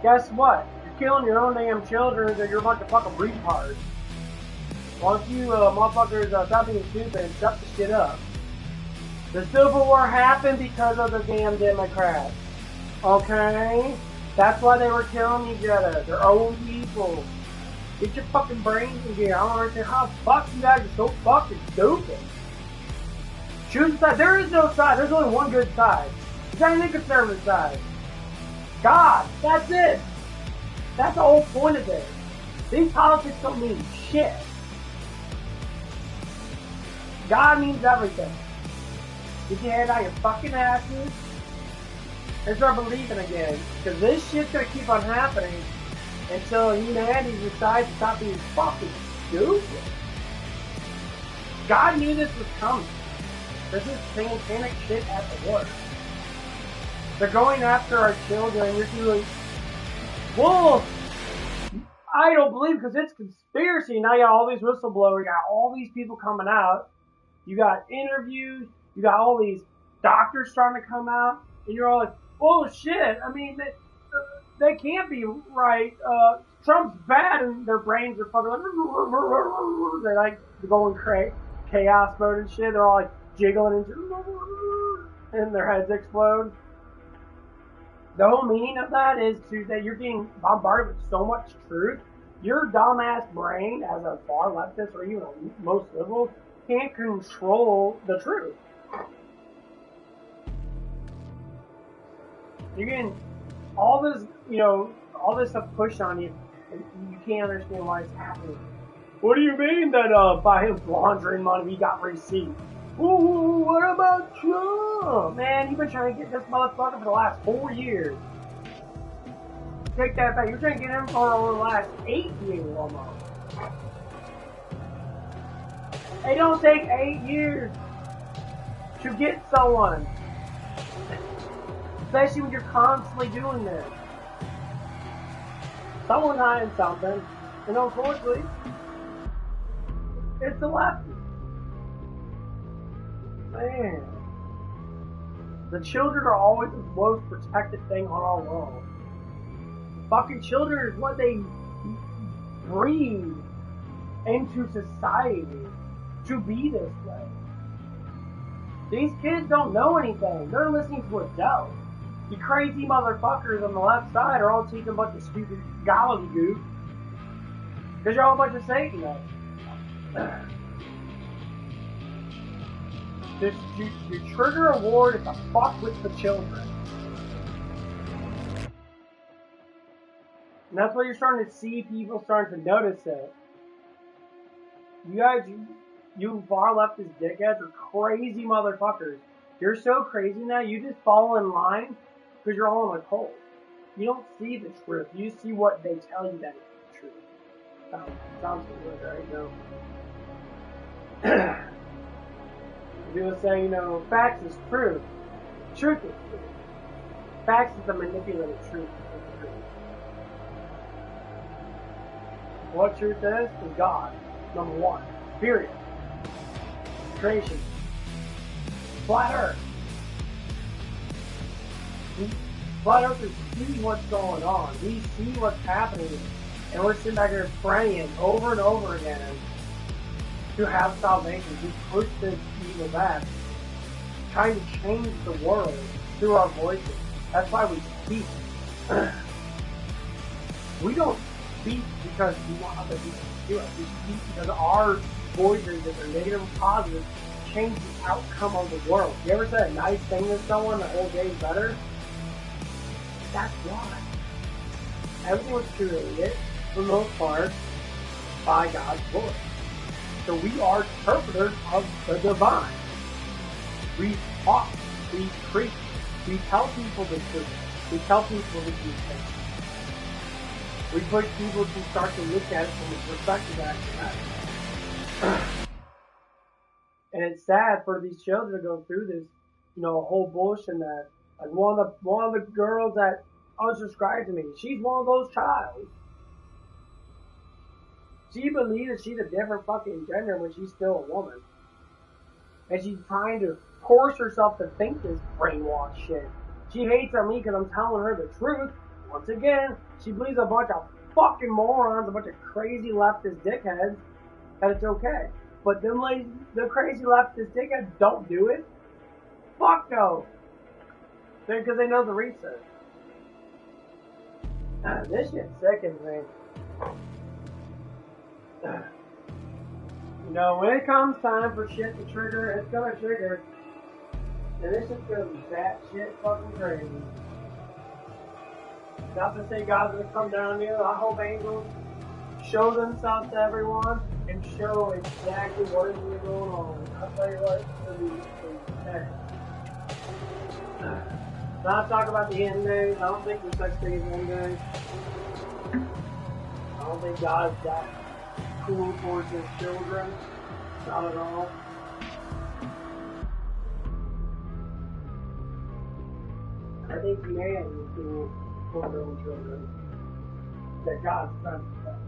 guess what? You're killing your own damn children, or you're a bunch of fucking retards. Why don't you motherfuckers stop being stupid and shut the shit up? The Civil War happened because of the damn Democrats. Okay? That's why they were killing each other. Their own people. Get your fucking brains in gear. I don't understand how the fuck you guys are so fucking stupid. Choose a side. There is no side. There's only one good side. It's not even the conservative side. God. That's it. That's the whole point of this. These politics don't mean shit. God means everything. Get your head out of your fucking asses and start believing again. Because this shit's gonna keep on happening until humanity decides to stop being fucking stupid. God knew this was coming. This is satanic shit at the worst. They're going after our children. You're doing, well, I don't believe, because it's conspiracy. Now you got all these whistleblowers, you got all these people coming out. You got interviews. You got all these doctors starting to come out, and you're all like, "Oh shit!" I mean, they can't be right. Trump's bad, and their brains are fucking like, they're like going chaos mode and shit. They're all like jiggling and their heads explode. The whole meaning of that is that you're getting bombarded with so much truth. Your dumbass brain, as a far leftist or even most liberals, can't control the truth. You're getting all this, all this stuff pushed on you, and you can't understand why it's happening. What do you mean that by him laundering money, he got receipts? Ooh, what about Trump? Man, you've been trying to get this motherfucker for the last 4 years. Take that back. You're trying to get him for over the last 8 years almost. It don't take 8 years to get someone. Especially when you're constantly doing this. Someone's hiding something, and unfortunately, it's the lefty. Man. The children are always the most protected thing on our world. Fucking children is what they breathe into society to be this way. These kids don't know anything. They're listening to adults. You crazy motherfuckers on the left side are all teaching a bunch of stupid gobbledygook. Because you're all a bunch of Satanists. Your trigger award is to fuck with the children. And that's what you're starting to see people starting to notice it. You guys, you far leftist dickheads are crazy motherfuckers. You're so crazy now, you just fall in line because you're all in a cult. You don't see the truth. You see what they tell you that is the truth. Sounds good, right? No. People say, facts is truth. Truth is truth. Facts is the manipulated truth. What truth is God. Number one. Period. Creation. Flat Earth. Flat Earthers see what's going on. We see what's happening. And we're sitting back here praying over and over again to have salvation, to push this evil back, trying to change the world through our voices. That's why we speak. We don't speak because we want other people to do it. We speak because our voices, if they're negative or positive, change the outcome of the world. You ever say a nice thing to someone, the whole day's better? That's why. Everything was created, for the most part, by God's voice. So we are interpreters of the divine. We talk, we preach, we tell people the truth, we tell people the truth. We push people to start to look at it from a perspective that matters. And it's sad for these children to go through this, whole bullshit and that. Like one of the girls that unsubscribed to me, she's one of those child. She believes that she's a different fucking gender when she's still a woman. And she's trying to force herself to think this brainwashed shit. She hates on me because I'm telling her the truth. Once again, she believes a bunch of fucking morons, a bunch of crazy leftist dickheads, that it's okay. But them the crazy leftist dickheads don't do it. Fuck no. Because they know the research. This shit sickens me. When it comes time for shit to trigger, it's gonna trigger. And this is gonna be that shit fucking crazy. Not to say God's gonna come down here. I hope angels show themselves to everyone and show exactly what is really going on. I'll tell you what, it's gonna be heavy. Not talk about the end days. I don't think there's such thing as end days. I don't think God's that cool towards his children. Not at all. I think man is cool for their own children. That God's trying to protect.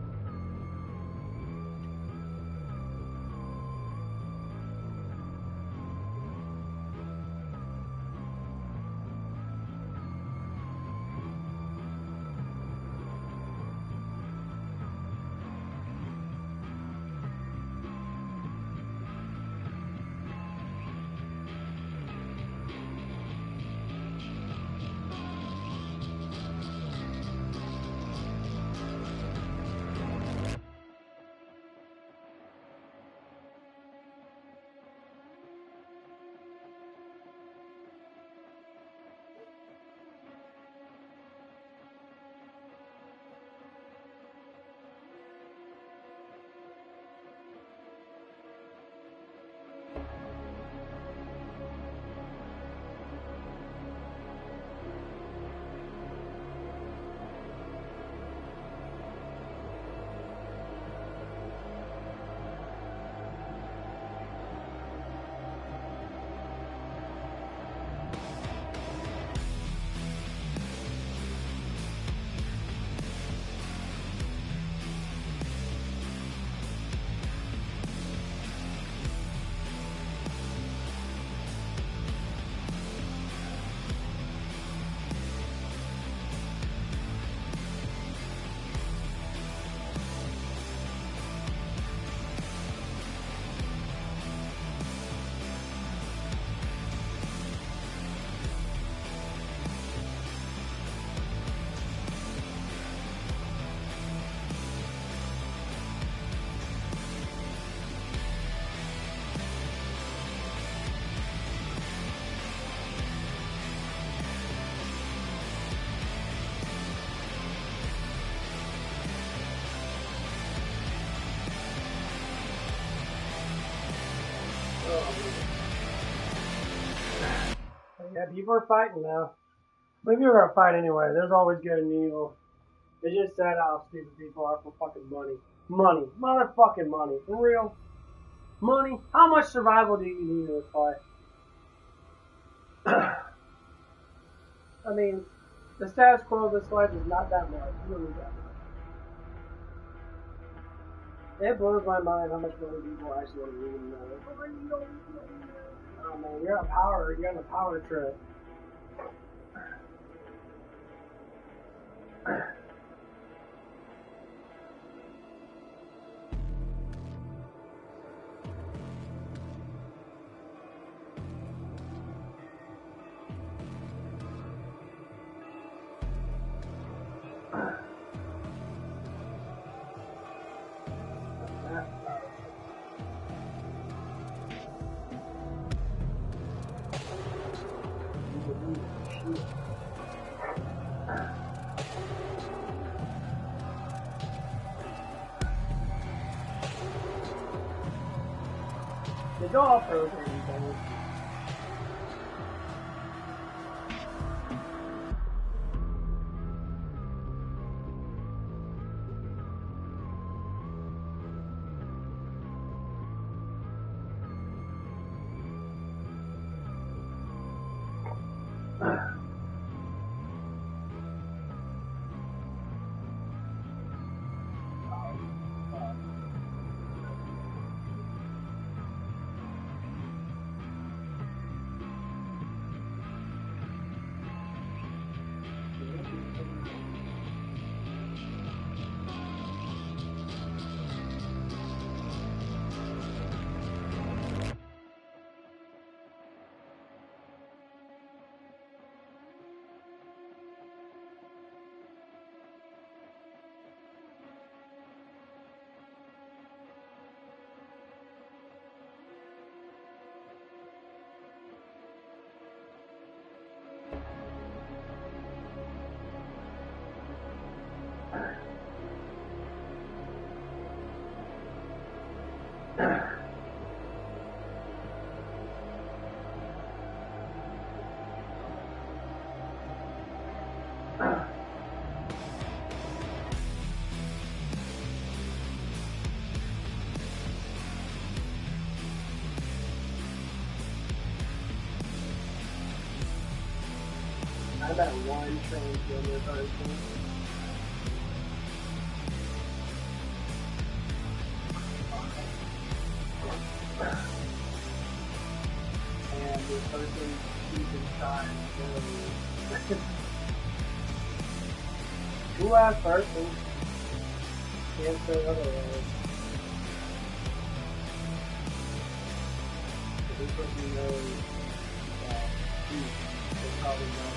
Yeah, people are fighting now. But people are gonna fight anyway. There's always good and evil. It's just sad how stupid people are for fucking money. Money. Motherfucking money. For real. Money. How much survival do you need in this fight? I mean, the status quo of this life is not that much. You don't need that much. It blows my mind how much money people actually want to leave in there. Oh man, you're on power. You're on a power trip. They go off road or anything. I bet one transgender person. And the person keeps inside the Who asked person? Can't say otherwise. This person knows that they probably know.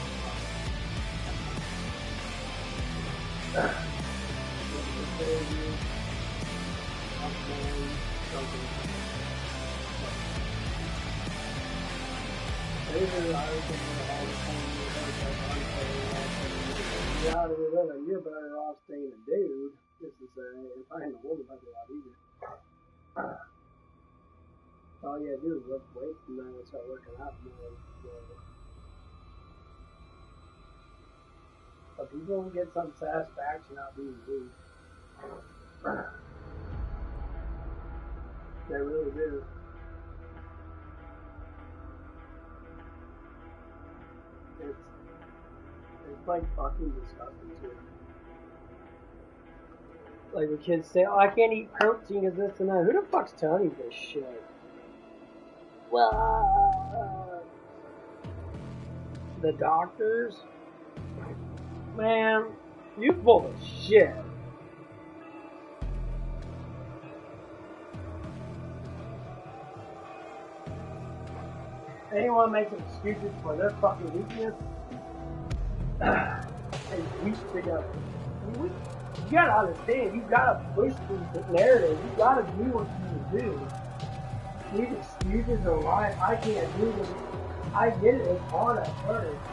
You're better off staying a dude, just to say, if I ain't a woman, that'd be a lot easier. All you gotta do is lift weights and then start working out more. But people get some satisfaction out of being weak. They really do. It's like fucking disgusting too. Like the kids say, oh, I can't eat protein because this and that. Who the fuck's telling you this shit? Well, the doctors? Man, you full of shit. Anyone makes excuses for their fucking weakness, they weak together. You gotta understand, you gotta push these narratives, you gotta do what you do. These excuses are why I can't do them. I get it, it's hard at first.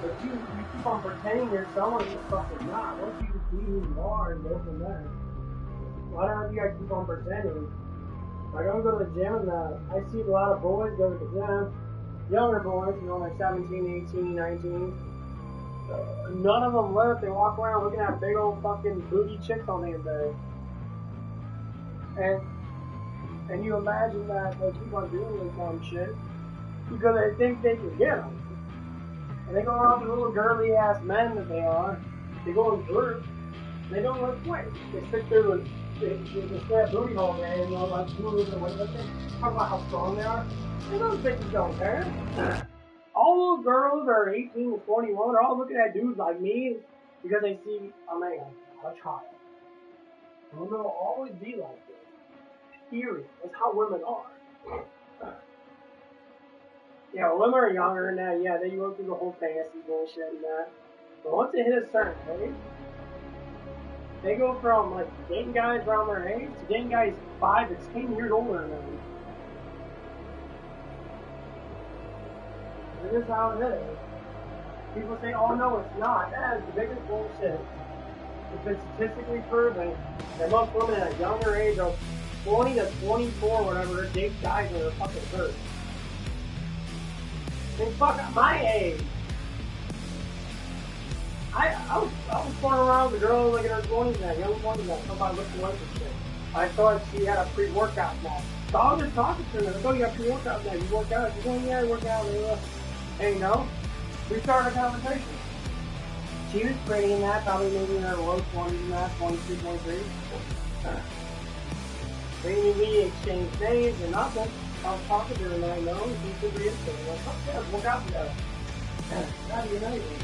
But you keep on pretending you're someone you're fucking not. Once you just be who you are and go from there. Why don't you guys keep on pretending? Like, I don't go to the gym and I see a lot of boys go to the gym younger boys, you know, like 17, 18, 19. None of them live. They walk around looking at big old fucking booty chicks on the day. And you imagine that they keep on doing this dumb shit because they think they can get them. And they go around the little girly ass men that they are. They go in groups. They don't look away. They sit there with they stare at booty hole man, you know, like gurus and whatever. Talk about how strong they are. And those bitches don't care. All those girls are 18 to 21 are all looking at dudes like me because they see a man, a child. And women will always be like this. Period. That's how women are. Yeah, women are younger than that. Yeah, they go through the whole fantasy bullshit and that. But once they hit a certain age, they go from like dating guys around their age to dating guys 5 to 10 years older than them. It is how it is. People say, oh no, it's not. That is the biggest bullshit. It's been statistically proven that most women at a younger age of 20 to 24 whatever date guys that are fucking 30. And fuck my age. I was going around with a girl like in her 20s now, young 20s now, somebody looked away from shit. I thought she had a pre-workout now. So I was just talking to her, I thought you got pre-workout now, you work out? She's going, yeah, I work out. And you know, we started a conversation. She was pretty in that, probably maybe in her low 20s and that, 22, 23. We exchanged names and nothing. I was talking to her and I know she's super into it. I'm like, oh yeah, let's work out together. That'd be amazing.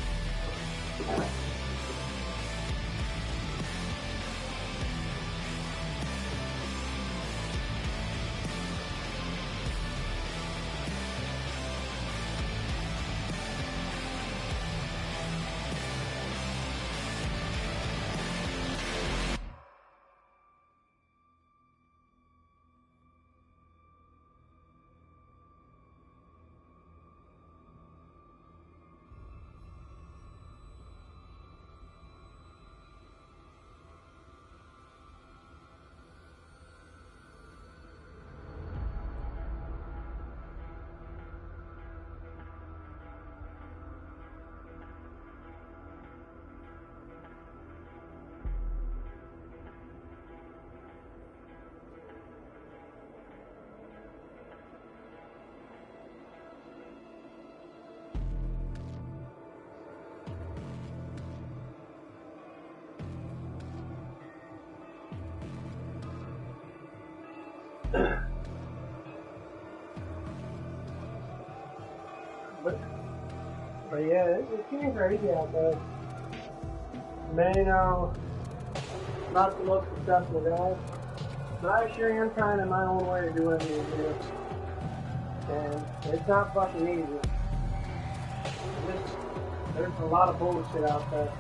But yeah, it's getting crazy out there. Man, not the most successful guy, but I sure am trying in my own way to do what I need to do. And it's not fucking easy. There's a lot of bullshit out there.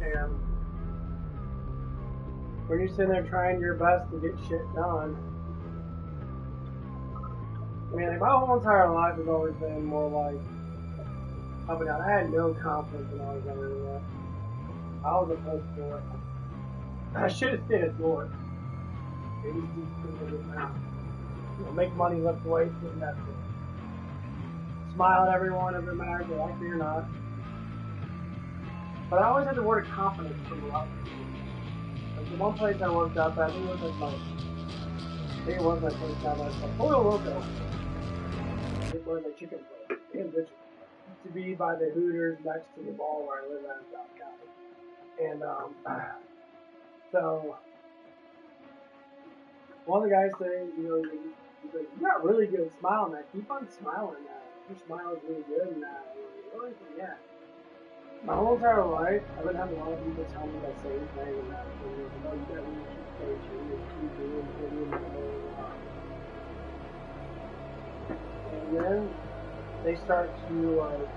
And when you're sitting there trying your best to get shit done, I mean, my whole entire life has always been more like up and down. I had no confidence when I was younger. I was a post boy. I should have stayed at Florida. Make money, lift weights, and that's it. Smile at everyone, it doesn't matter if they like me or not. But I always had the word of confidence from a lot of people. Like the one place I worked up at, I think it was my place down there. It's like Pollo Loco. It was a chicken place. It used to be by the Hooters next to the mall where I live at in South County. And so one of the guys said, you know, he's like, you got really good smile, man. Keep on smiling, man. Your smile is really good, and really, yeah. My whole entire life, I've been having a lot of people tell me that same thing, and that, you know, you got to keep patient, you keep doing it, and then they start to, like,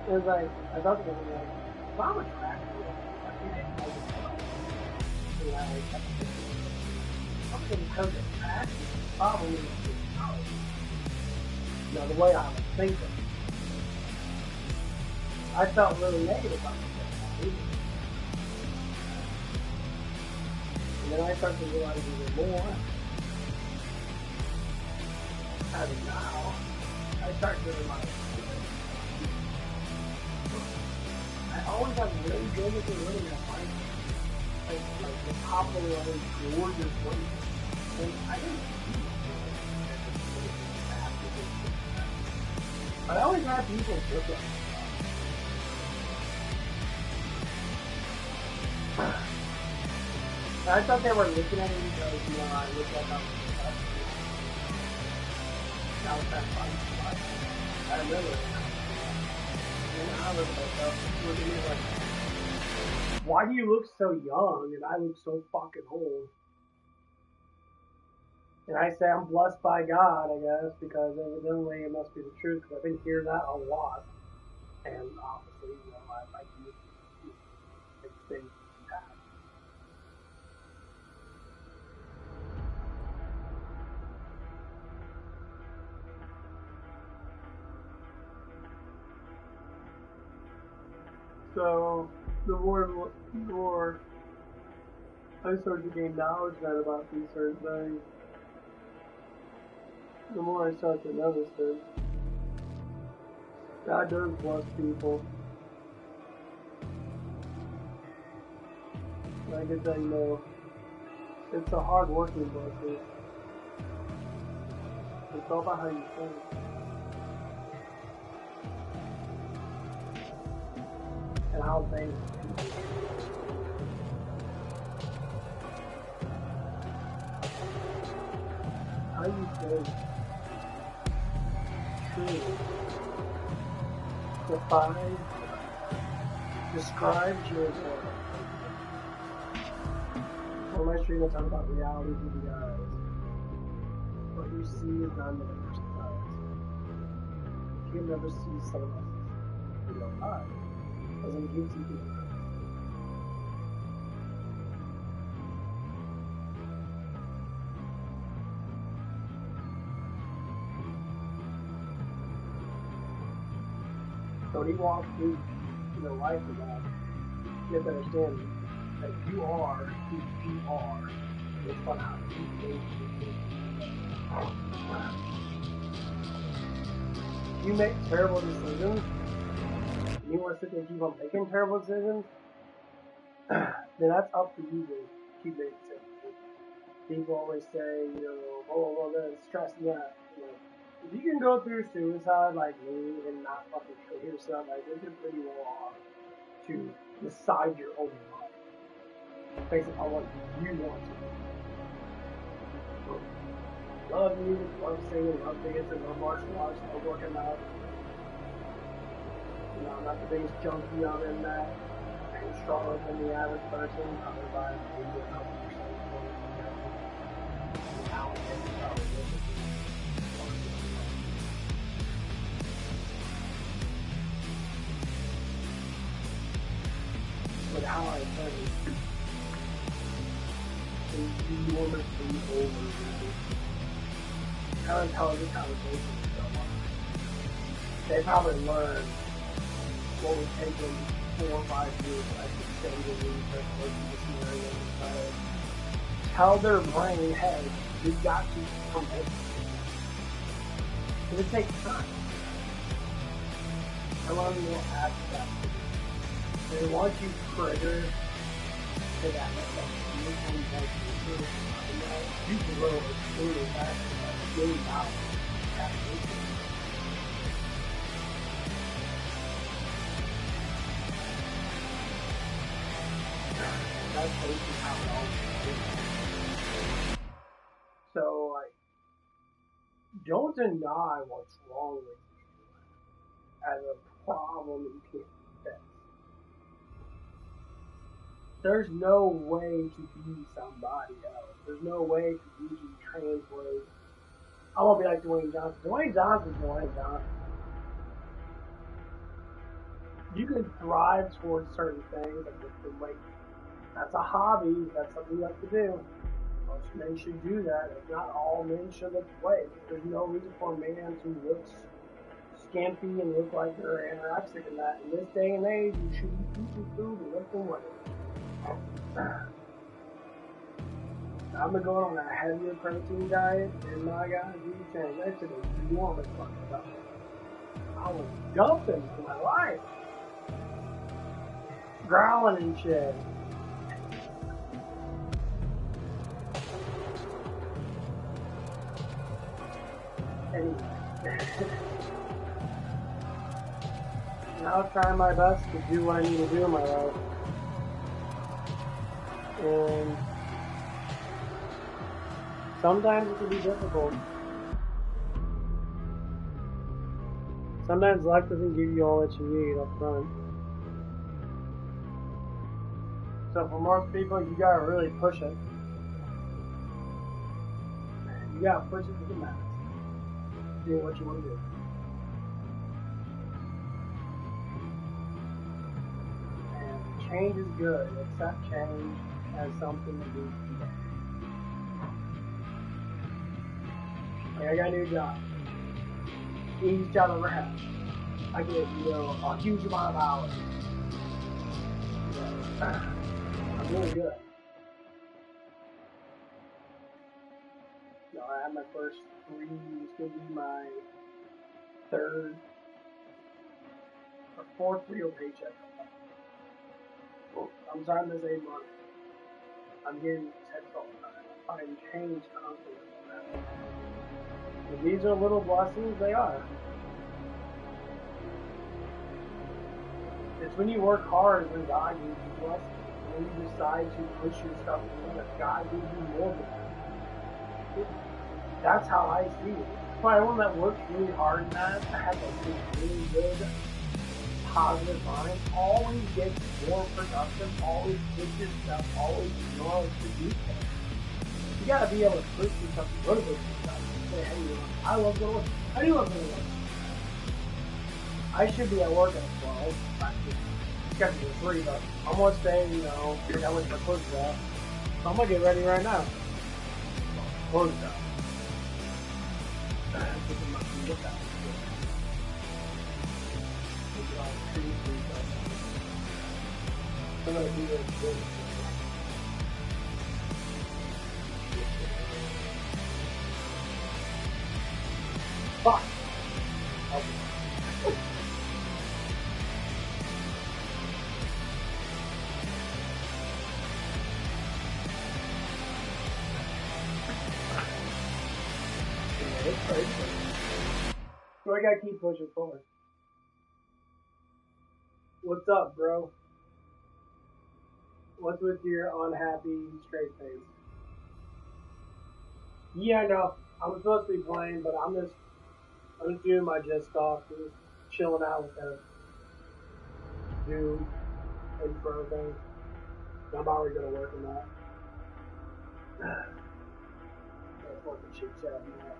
it was like, I thought they were like, if I'm attractive, I can't, I'm going to because of attractive, probably, you know, the way I was thinking. I felt really negative about myself. And then I started to realize even more. As of now, I started to realize I always have really good looking women at my like the top of the line gorgeous women. And I didn't see I always have people look at me. I thought they were looking at me because, you know, I looked like I was that was that fun. I remember it. And I was like, looking at me like, why do you look so young and I look so fucking old? And I say I'm blessed by God, I guess, because evidently it must be the truth, because I've been hearing that a lot. And obviously, you know, I do things like that. So, the more I start to gain knowledge then about these certain things, the more I start to notice that God does bless people. And I get that, you know, it's a hard working blessing. It's all about how you think. And how they how you think truly describes your world. On my stream I talk about reality through the eyes. What you see is not another person's eyes. You can never see someone else's through your eyes. Doesn't give you the So when you walk through life of that, you have to understand that you are who you are. It's fun how you think. You make terrible decisions, and you want to sit there and keep on making terrible decisions, then that's up to you to keep making decisions. People always say, oh, that's stressing out. If you can go through suicide like me and not fucking kill yourself, like this is pretty well off to decide your own life based upon what you want to do. Love music, love singing, love dancing, love martial arts, love working out. I'm not the biggest junkie other than that. I'm stronger than the average person, probably by maybe a couple percent. But how I play is enormously over. How intelligent conversations is so much. They probably learned what would take them 4 or 5 years to actually study the research, look at the scenario, and tell their brain, hey, we've got to come in. Because it takes time. I want to know abstract. And once you trigger to that level, you can grow a really fast, really out. That's basically how it all is. So, like, don't deny what's wrong with you as a problem you can't fix. There's no way to be somebody else. There's no way for you to translate. I won't be like Dwayne Johnson. Dwayne Johnson's Dwayne Johnson. You can thrive towards certain things, like that's a hobby, that's something you like to do. Most men should do that. If not all men should look away. There's no reason for a man to look skimpy and look like they're anorexic and that. In this day and age, you should be eating food and lifting weights. I've been going on a heavier protein diet, and my God, you saying that shit is enormous fucking stuff. I was dumping for my life. Growling and shit. Anyway. Now I'm trying my best to do what I need to do in my life. And sometimes it can be difficult. Sometimes life doesn't give you all that you need up front. So for most people, you gotta really push it. You gotta push it to the max. Do what you want to do. And change is good. Accept change as something to do today. Like I got a new job. Easiest job I've ever had. I get, a huge amount of hours. Yeah. I'm really good. I had my first 3, it's going to be my 3rd or 4th real paycheck. I'm starting to save money. I'm getting texts all the time. I'm finding change constantly. And these are little blessings, they are. It's when you work hard when God gives you blessings. When you decide to push yourself to limits, God gives you more than that. That's how I see it. So everyone that works really hard in that, has a really good, positive mind, always gets more productive, always gets your stuff, always knows to do things. You gotta be able to push yourself to motivate yourself and say, hey, I love going to work. I do love going to work. I should be at work at 12. It's got to be 3, but I'm going to stay, I went to my clothes job. So I'm going to get ready right now. Clothes job. I'm going to do this. Fuck! So I gotta keep pushing forward. What's up, bro? What's with your unhappy straight face? Yeah, I know. I'm supposed to be playing, but I'm just doing my just off, just chilling out with that dude intro thing. I'm already gonna work on that. That's fucking chit chat and that.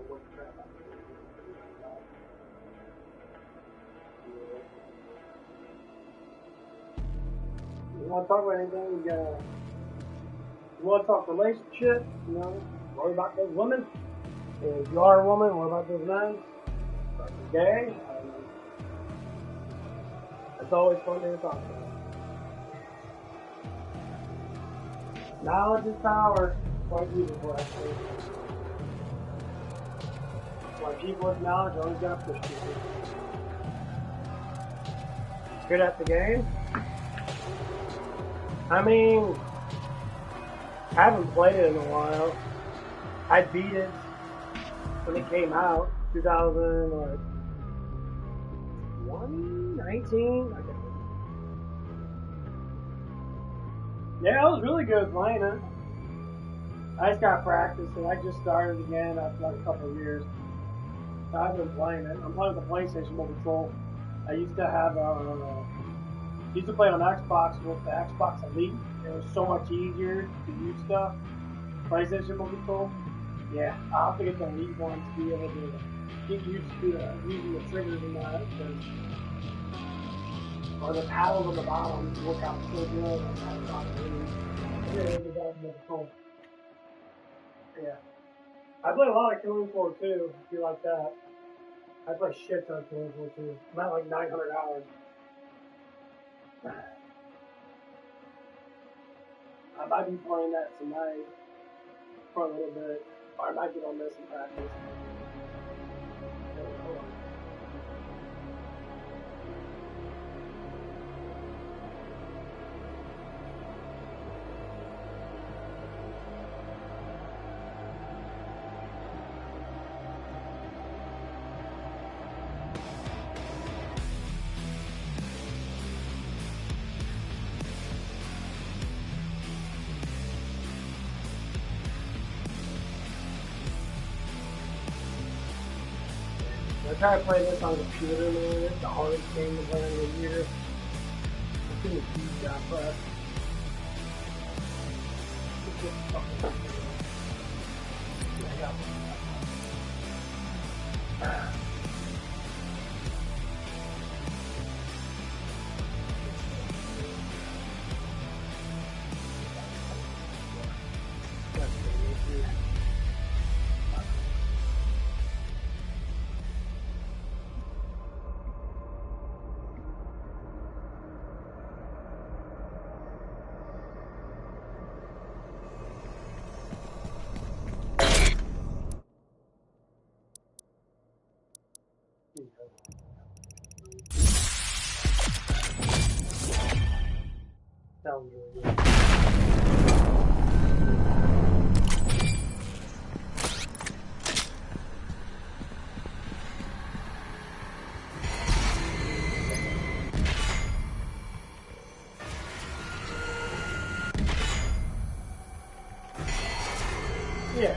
What the crap I'm doing. You want to talk about anything? You want to talk relationship? Worry about those women. If you are a woman, what about those men? Are you gay? I don't know. It's always fun to talk about. Knowledge is power. Quite beautiful, actually. Why people with knowledge always got to push people. Good at the game? I mean, I haven't played it in a while. I beat it when it came out, 2019? Yeah, it was really good playing it. I just got practice, and I just started again after like a couple of years. So I've been playing it. I'm playing with the PlayStation Mobile Control. I used to have used to play on Xbox with the Xbox Elite. It was so much easier to use stuff. PlayStation Mobile Control. Yeah, I'll have to get the Elite one to be able to get used to using the triggers and that. Or the paddles on the bottom work out so good on Xbox Elite. Yeah. I play a lot of Killing Floor 2, if you like that. I play shit ton of Killing Floor 2. I'm at like 900 hours. I might be playing that tonight for a little bit. Or I might get on this and practice. Hold on. I try to play this on the computer, man. It's the hardest game to learn in a year. It's been a huge job prep. It's just fucking yeah, I got one. Sounds really good. Yeah.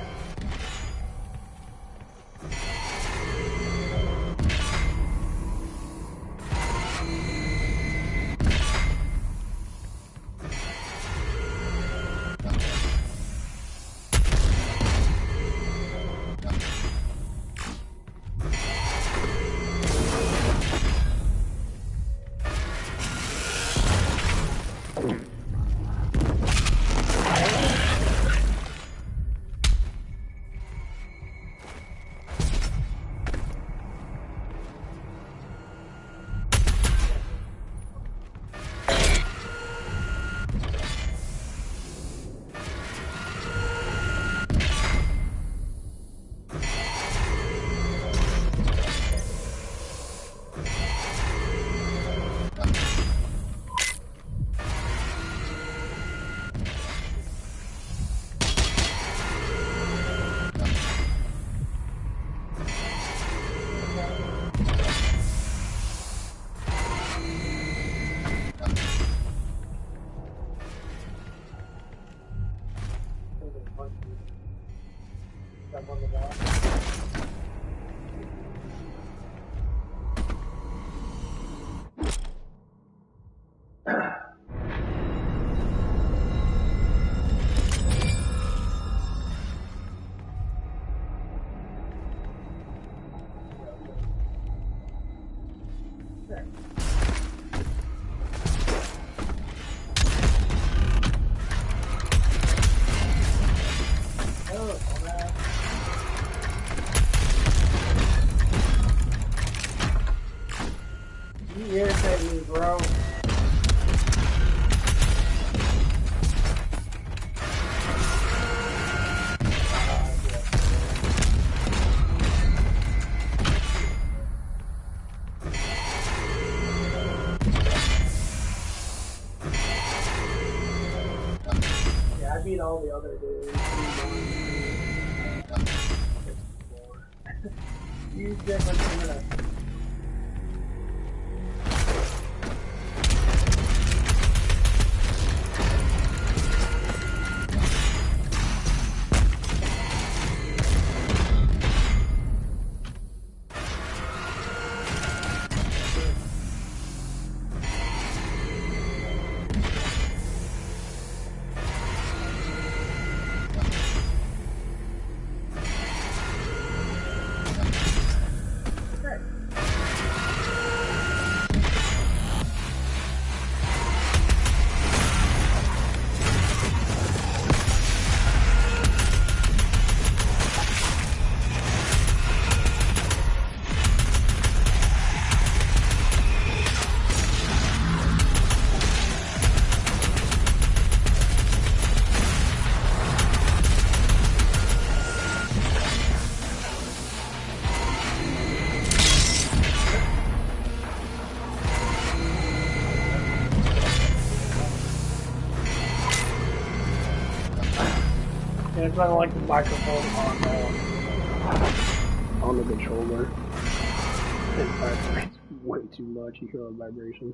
You irritate me, bro. Yeah, I beat all the other dudes. You different than us. And it's not like the microphone on the controller. It vibrates way too much. You hear a vibration.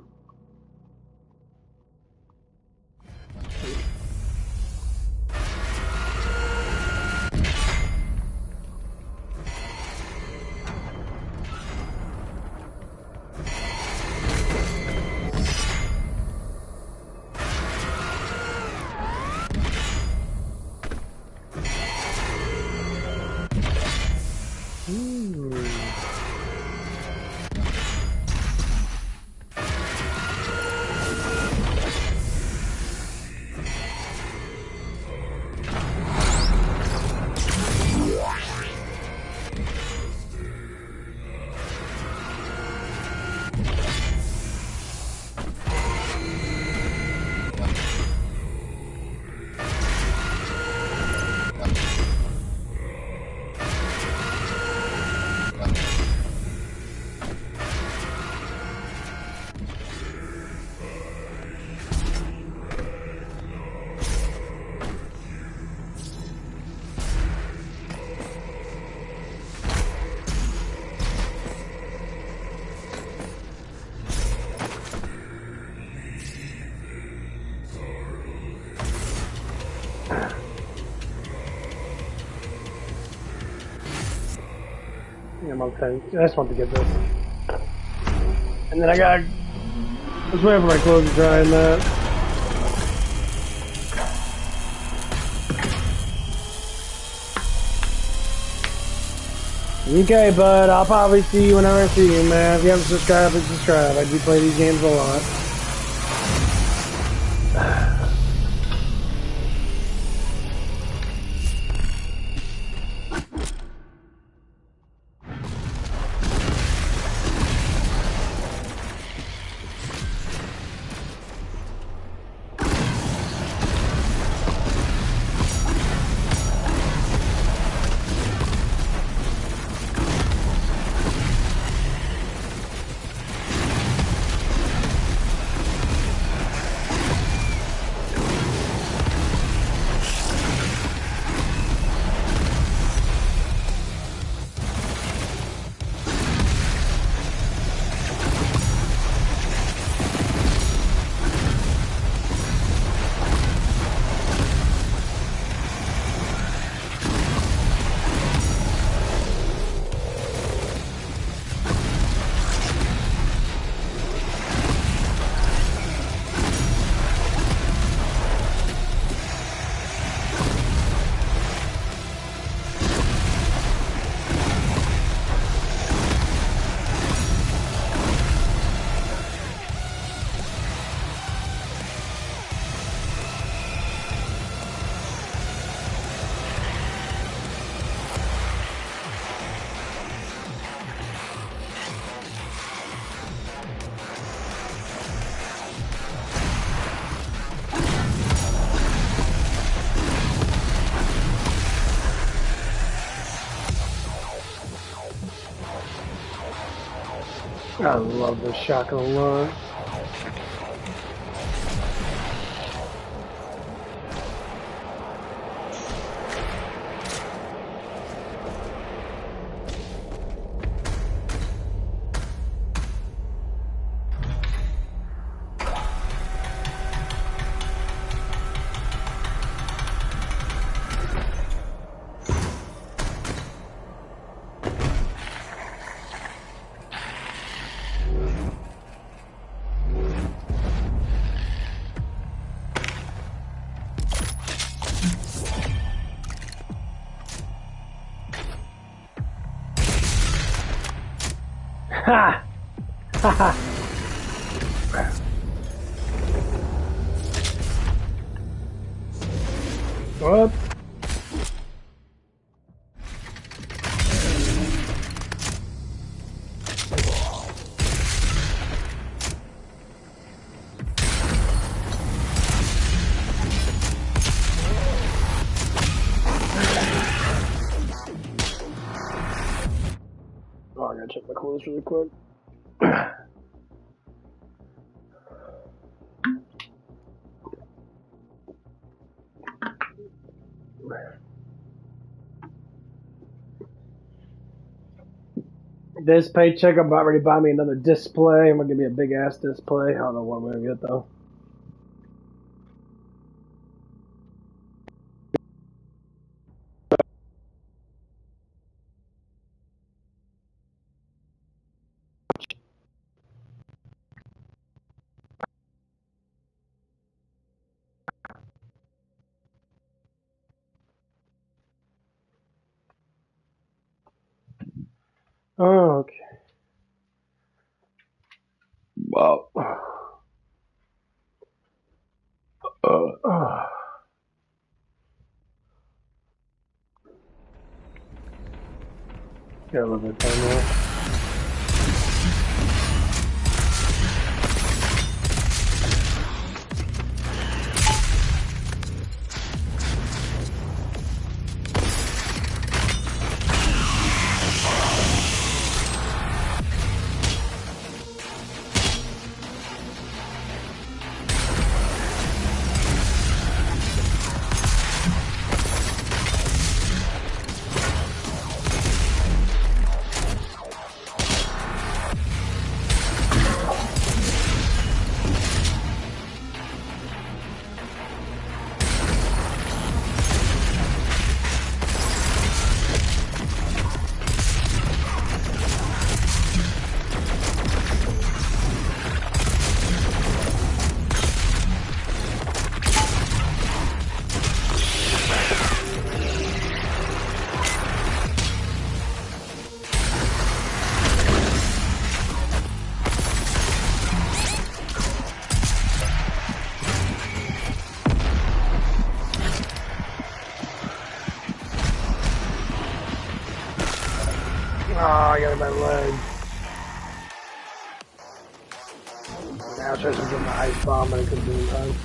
Yeah, I'm okay. I just want to get this. And then I got. Let's wait for my clothes to dry and that. Okay, bud. I'll probably see you whenever I see you, man. If you haven't subscribed, then subscribe. I do play these games a lot. I love this shotgun launch. Ha! Ha ha! What? Oh, I gotta check my clothes really quick. this paycheck, I'm about ready to buy me another display. I'm gonna give me a big ass display. I don't know what I'm gonna get though. Oh, okay. Wow. Got a little bit of time left. Oh, I got my leg. Now I tried to get my ice bomb, but I couldn't do it in time.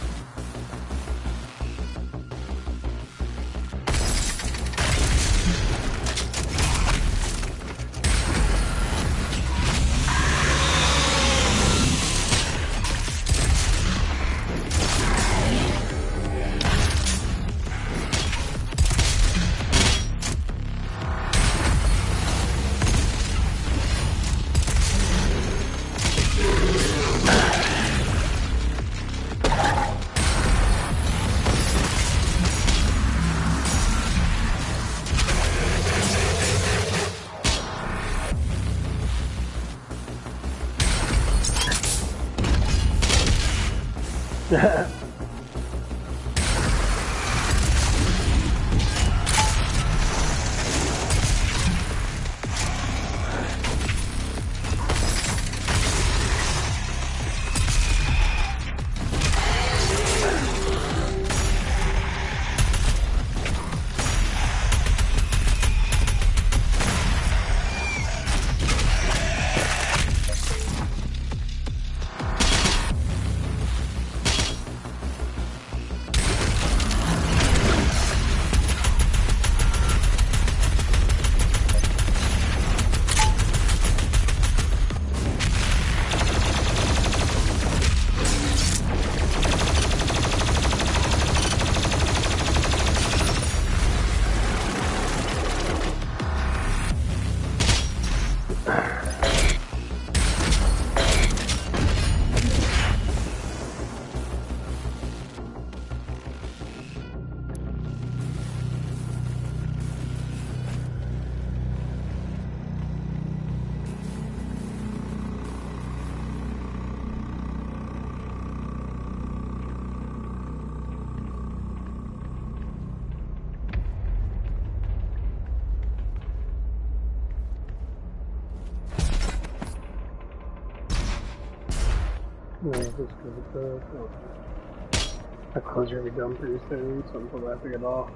That closure will be done pretty soon, so I'm wrapping it off.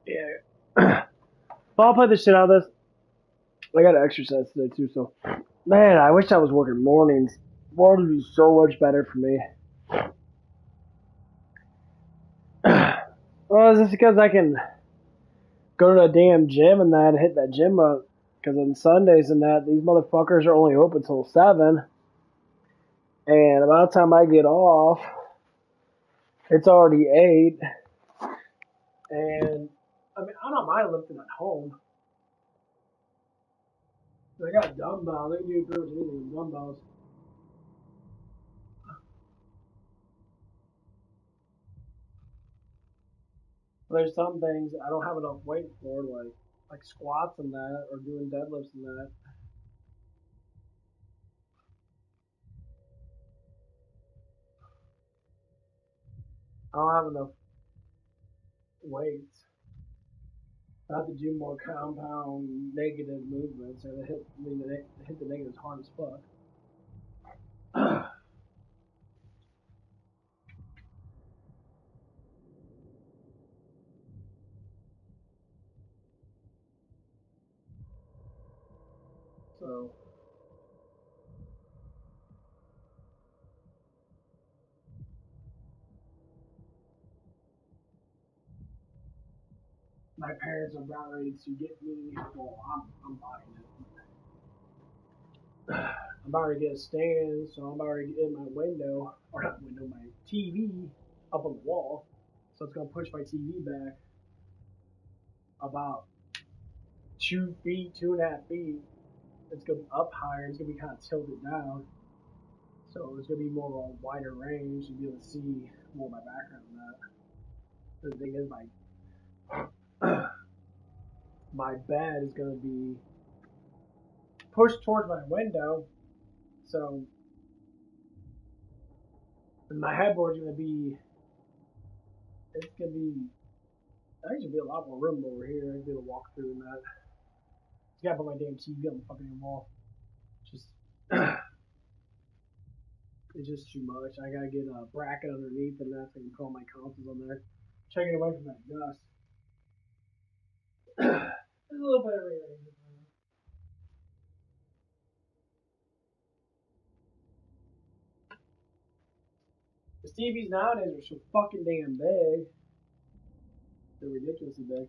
Yeah. So I'll play the shit out of this. I gotta exercise today too, so man, I wish I was working mornings. Mornings would be so much better for me. Well, it's just because I can go to the damn gym and that, hit that gym up. Because on Sundays and that, these motherfuckers are only open till 7. And by the time I get off, it's already 8. And, I mean, I don't mind lifting at home. They got dumbbells. They can do pretty much anything with dumbbells. There's some things I don't have enough weight for, like squats and that, or doing deadlifts and that. I don't have enough weights. I have to do more compound negative movements, or they hit the negatives hard as fuck. So my parents are about ready to get me. Well, I'm buying it. I'm about to get a stand, so I'm about to get my window, or not window, my TV up on the wall. So it's gonna push my TV back about 2 feet, 2.5 feet. It's gonna be up higher. It's gonna be kind of tilted down, so it's gonna be more of a wider range to be able to see more of my background than that. The thing is, my bed is gonna be pushed towards my window, so my headboard's gonna be. It's gonna be. There should be a lot more room over here. I'd be able to walk through and that. I gotta put my damn TV on the fucking wall. Just it's just too much. I gotta get a bracket underneath and that so I can put all my consoles on there. Try to get away from that dust. There's a little bit of everything. The TVs nowadays are so fucking damn big. They're ridiculously big.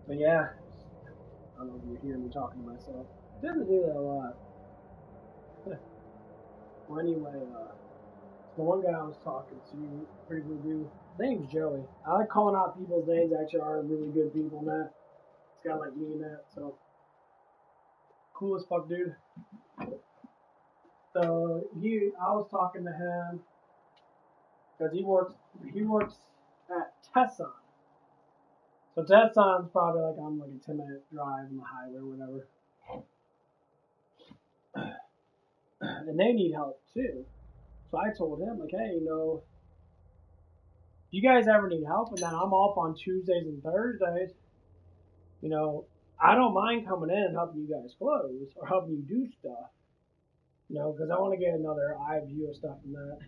But yeah, I don't know if you're hearing me talking to myself. Didn't do that a lot. Well, anyway, the one guy I was talking to, pretty good dude. His name's Joey. I like calling out people's names that actually are really good people and that. It's got like me and that, so cool as fuck, dude. So I was talking to him because he works at Tesson. So Tesson's probably like I'm like a 10-minute drive on the highway or whatever. And they need help too. So I told him, like, hey, you guys ever need help? And then I'm off on Tuesdays and Thursdays. I don't mind coming in and helping you guys close or helping you do stuff. Because I want to get another eye view of stuff and that.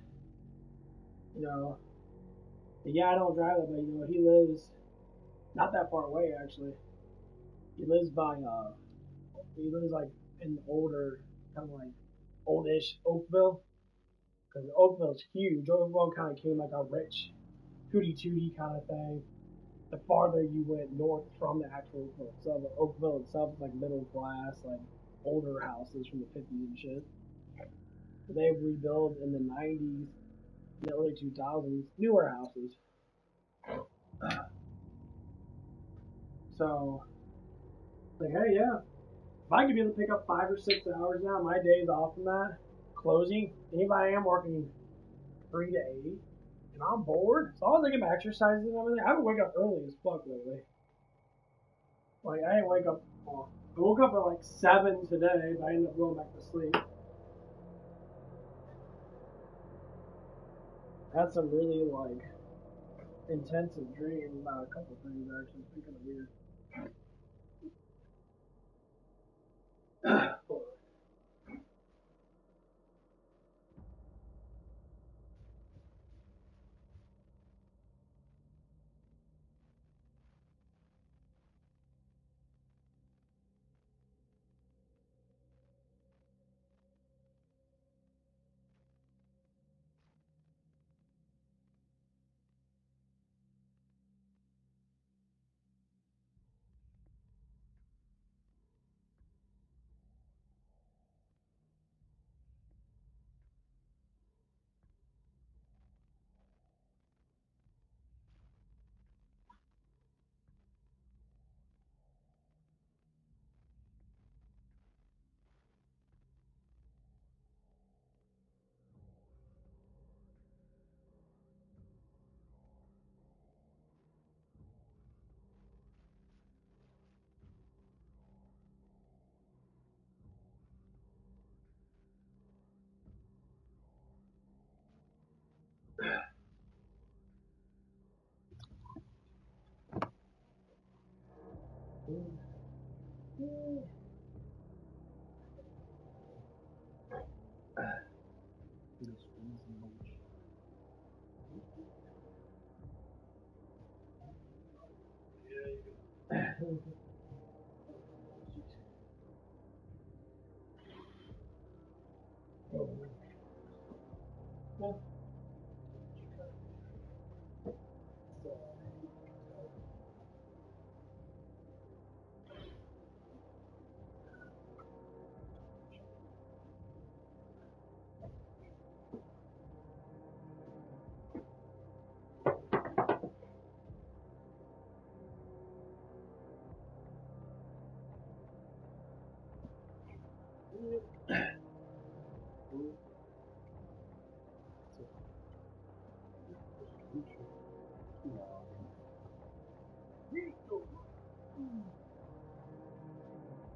And yeah, I don't drive it, but he lives not that far away actually. He lives like in older, kind of like oldish Oakville. Because Oakville's huge. Oakville kind of came like a rich, hooty tooty kind of thing. the farther you went north from the actual Oakville itself is like middle class, like older houses from the 50s and shit. They rebuilt in the 90s, in the early 2000s, newer houses. So, like, hey, yeah, if I could be able to pick up 5 or 6 hours now, my day's off from that, closing, even if I am working 3 to 8, and I'm bored, as long as I get my exercises and everything, I haven't wake up early as fuck lately. Like, I didn't wake up, well, I woke up at like 7 today, but I ended up going back to sleep. I had some really, like, intensive dreams about a couple things, actually. It's kind of weird.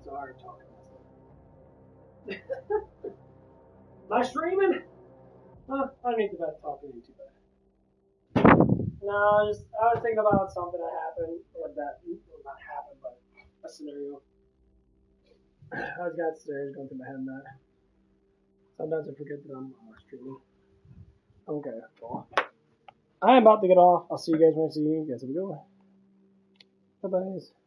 Sorry, talking myself. Am I streaming? I need to bad talking ain't too bad. No, I was thinking about something that happened, or that, well, not happened, but a scenario. I was got scenarios going through my head and that. Sometimes I forget that I'm streaming. Okay, cool. I am about to get off. I'll see you guys when I see you. You guys have a good one. Bye-bye.